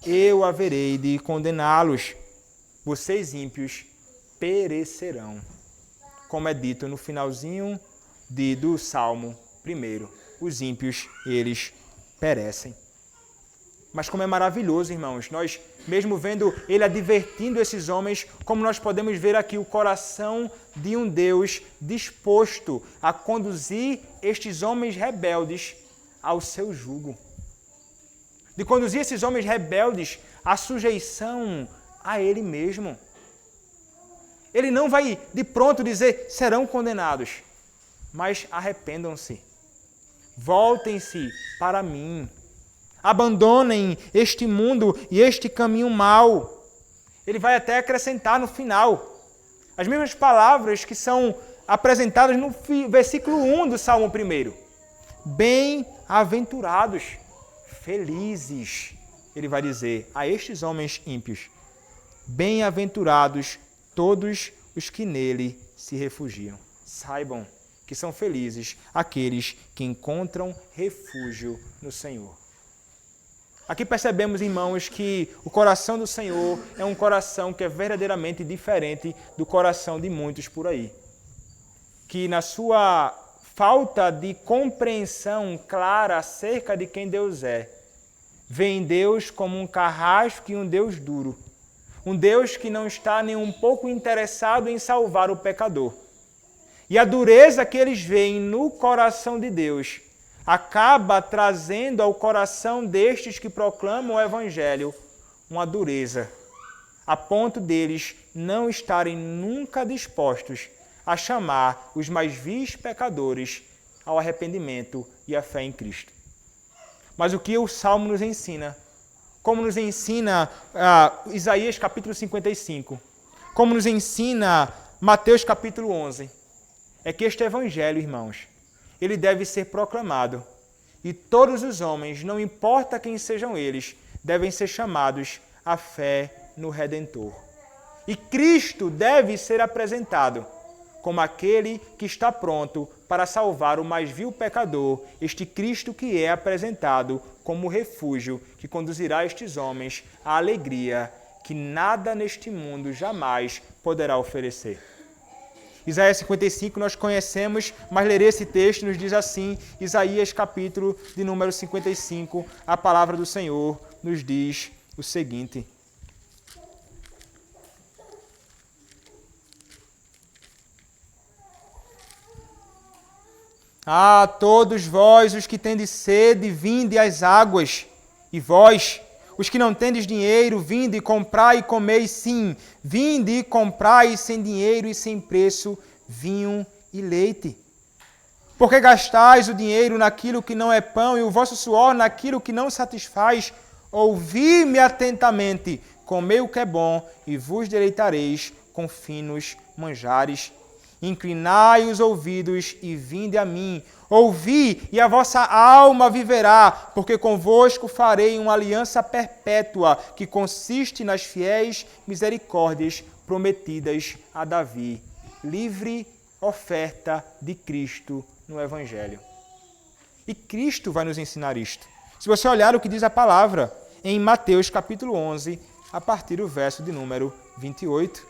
Eu haverei de condená-los, vocês ímpios perecerão. Como é dito no finalzinho do Salmo 1, os ímpios, eles perecem. Mas como é maravilhoso, irmãos, nós, mesmo vendo ele advertindo esses homens, como nós podemos ver aqui o coração de um Deus disposto a conduzir estes homens rebeldes ao seu jugo. De conduzir esses homens rebeldes à sujeição a ele mesmo. Ele não vai de pronto dizer, serão condenados, mas arrependam-se. Voltem-se para mim. Abandonem este mundo e este caminho mau. Ele vai até acrescentar no final as mesmas palavras que são apresentadas no versículo 1 do Salmo 1. Bem-aventurados, felizes, ele vai dizer a estes homens ímpios. Bem-aventurados todos os que nele se refugiam. Saibam que são felizes aqueles que encontram refúgio no Senhor. Aqui percebemos, irmãos, que o coração do Senhor é um coração que é verdadeiramente diferente do coração de muitos por aí. Que na sua falta de compreensão clara acerca de quem Deus é, vê Deus como um carrasco e um Deus duro. Um Deus que não está nem um pouco interessado em salvar o pecador. E a dureza que eles veem no coração de Deus acaba trazendo ao coração destes que proclamam o Evangelho uma dureza, a ponto deles não estarem nunca dispostos a chamar os mais vis pecadores ao arrependimento e à fé em Cristo. Mas o que o Salmo nos ensina? Como nos ensina Isaías capítulo 55, como nos ensina Mateus capítulo 11, é que este evangelho, irmãos, ele deve ser proclamado e todos os homens, não importa quem sejam eles, devem ser chamados à fé no Redentor. E Cristo deve ser apresentado como aquele que está pronto para salvar o mais vil pecador, este Cristo que é apresentado como refúgio que conduzirá estes homens à alegria que nada neste mundo jamais poderá oferecer. Isaías 55 nós conhecemos, mas ler esse texto nos diz assim, Isaías capítulo de número 55, a palavra do Senhor nos diz o seguinte: Ah, todos vós, os que tendes sede, vinde às águas, e vós, os que não tendes dinheiro, vinde, comprai e comei, sim, vinde e comprai sem dinheiro e sem preço, vinho e leite. Porque gastais o dinheiro naquilo que não é pão e o vosso suor naquilo que não satisfaz? Ouvi-me atentamente, comei o que é bom e vos deleitareis com finos manjares. Inclinai os ouvidos e vinde a mim. Ouvi, e a vossa alma viverá, porque convosco farei uma aliança perpétua, que consiste nas fiéis misericórdias prometidas a Davi. Livre oferta de Cristo no Evangelho. E Cristo vai nos ensinar isto. Se você olhar o que diz a palavra em Mateus capítulo 11, a partir do verso de número 28.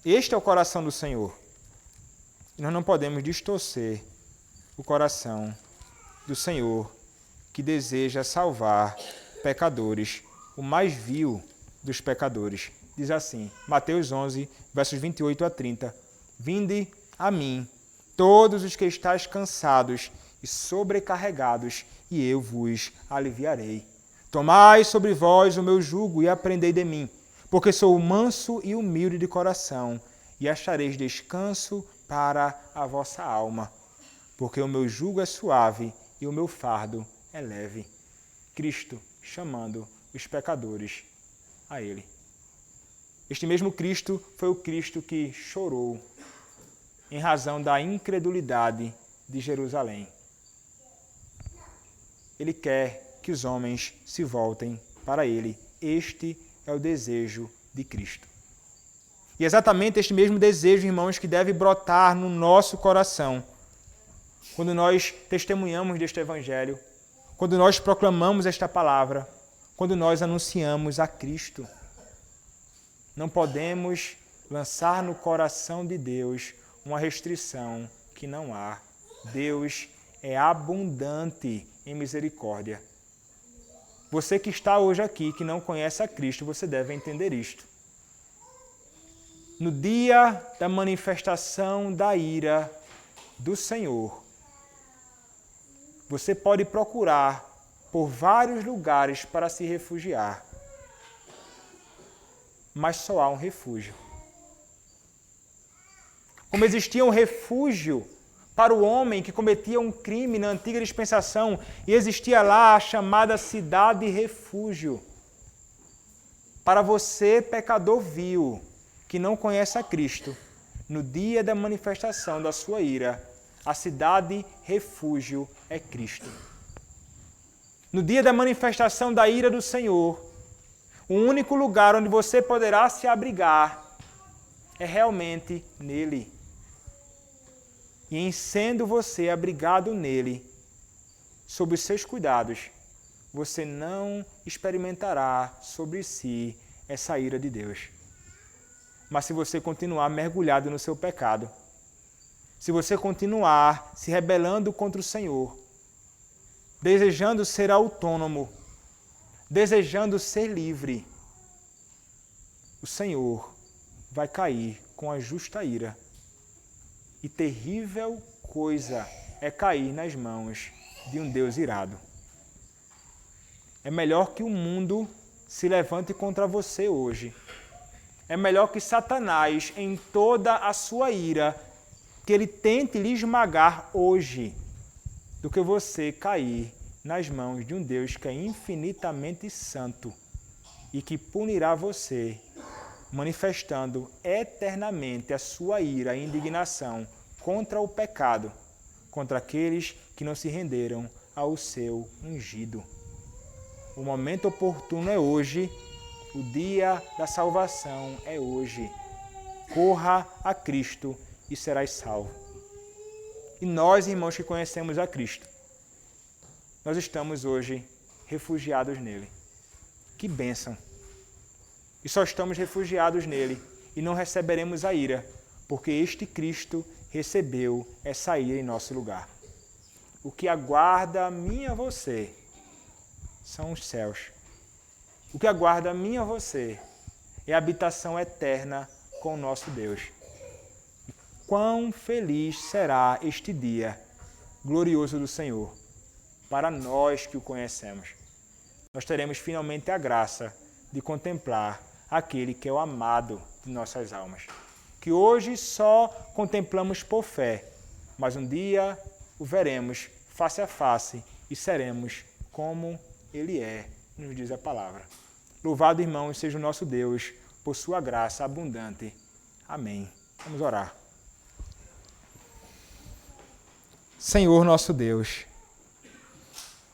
Este é o coração do Senhor. E nós não podemos distorcer o coração do Senhor, que deseja salvar pecadores, o mais vil dos pecadores. Diz assim, Mateus 11, versos 28 a 30. Vinde a mim, todos os que estáis cansados e sobrecarregados, e eu vos aliviarei. Tomai sobre vós o meu jugo e aprendei de mim, porque sou manso e humilde de coração, e achareis descanso para a vossa alma, porque o meu jugo é suave e o meu fardo é leve. Cristo chamando os pecadores a Ele. Este mesmo Cristo foi o Cristo que chorou em razão da incredulidade de Jerusalém. Ele quer que os homens se voltem para Ele. Este é o desejo de Cristo. E é exatamente este mesmo desejo, irmãos, que deve brotar no nosso coração quando nós testemunhamos deste Evangelho, quando nós proclamamos esta palavra, quando nós anunciamos a Cristo. Não podemos lançar no coração de Deus uma restrição que não há. Deus é abundante em misericórdia. Você que está hoje aqui, que não conhece a Cristo, você deve entender isto. No dia da manifestação da ira do Senhor, você pode procurar por vários lugares para se refugiar, mas só há um refúgio. Como existia um refúgio para o homem que cometia um crime na antiga dispensação, e existia lá a chamada cidade refúgio. Para você, pecador vil, que não conhece a Cristo, no dia da manifestação da sua ira, a cidade refúgio é Cristo. No dia da manifestação da ira do Senhor, o único lugar onde você poderá se abrigar é realmente nele. E em sendo você abrigado nele, sob os seus cuidados, você não experimentará sobre si essa ira de Deus. Mas se você continuar mergulhado no seu pecado, se você continuar se rebelando contra o Senhor, desejando ser autônomo, desejando ser livre, o Senhor vai cair com a justa ira. E terrível coisa é cair nas mãos de um Deus irado. É melhor que o mundo se levante contra você hoje. É melhor que Satanás, em toda a sua ira, que ele tente lhe esmagar hoje, do que você cair nas mãos de um Deus que é infinitamente santo e que punirá você, manifestando eternamente a sua ira e indignação contra o pecado, contra aqueles que não se renderam ao seu ungido. O momento oportuno é hoje, o dia da salvação é hoje. Corra a Cristo e serás salvo. E nós, irmãos que conhecemos a Cristo, nós estamos hoje refugiados nele. Que bênção! E só estamos refugiados nele e não receberemos a ira, porque este Cristo recebeu essa ira em nosso lugar. O que aguarda a mim e a você são os céus. O que aguarda a mim e a você é a habitação eterna com o nosso Deus. Quão feliz será este dia glorioso do Senhor para nós que o conhecemos. Nós teremos finalmente a graça de contemplar aquele que é o amado de nossas almas, que hoje só contemplamos por fé, mas um dia o veremos face a face e seremos como ele é, nos diz a palavra. Louvado, irmãos, seja o nosso Deus por sua graça abundante. Amém. Vamos orar. Senhor nosso Deus,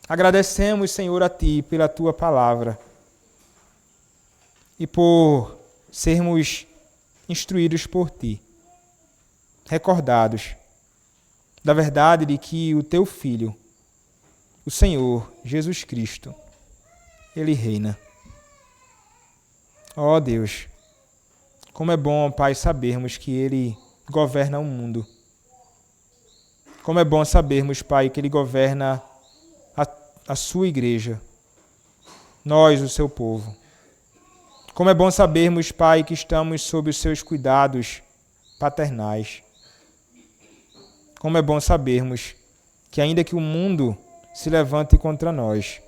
agradecemos, Senhor, a Ti pela Tua palavra e por sermos instruídos por Ti, recordados da verdade de que o Teu Filho, o Senhor Jesus Cristo, Ele reina. Ó Deus, como é bom, Pai, sabermos que Ele governa o mundo. Como é bom sabermos, Pai, que Ele governa a sua igreja, nós, o seu povo. Como é bom sabermos, Pai, que estamos sob os seus cuidados paternais. Como é bom sabermos que ainda que o mundo se levante contra nós,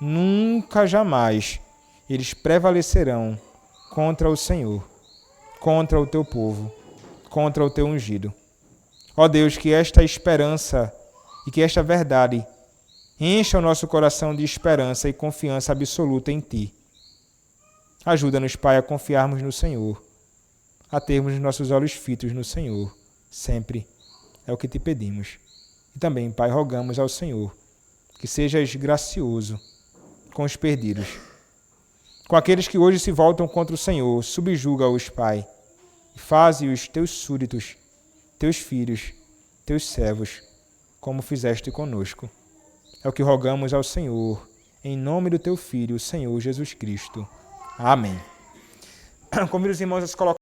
nunca, jamais, eles prevalecerão contra o Senhor, contra o teu povo, contra o teu ungido. Ó Deus, que esta esperança e que esta verdade encha o nosso coração de esperança e confiança absoluta em Ti. Ajuda-nos, Pai, a confiarmos no Senhor, a termos nossos olhos fitos no Senhor, sempre. É o que Te pedimos. E também, Pai, rogamos ao Senhor que sejas gracioso com os perdidos. Com aqueles que hoje se voltam contra o Senhor, subjuga-os, Pai, e faze-os Teus súditos, Teus filhos, Teus servos, como fizeste conosco. É o que rogamos ao Senhor, em nome do Teu Filho, o Senhor Jesus Cristo. Amém. Convido os irmãos a se colocar.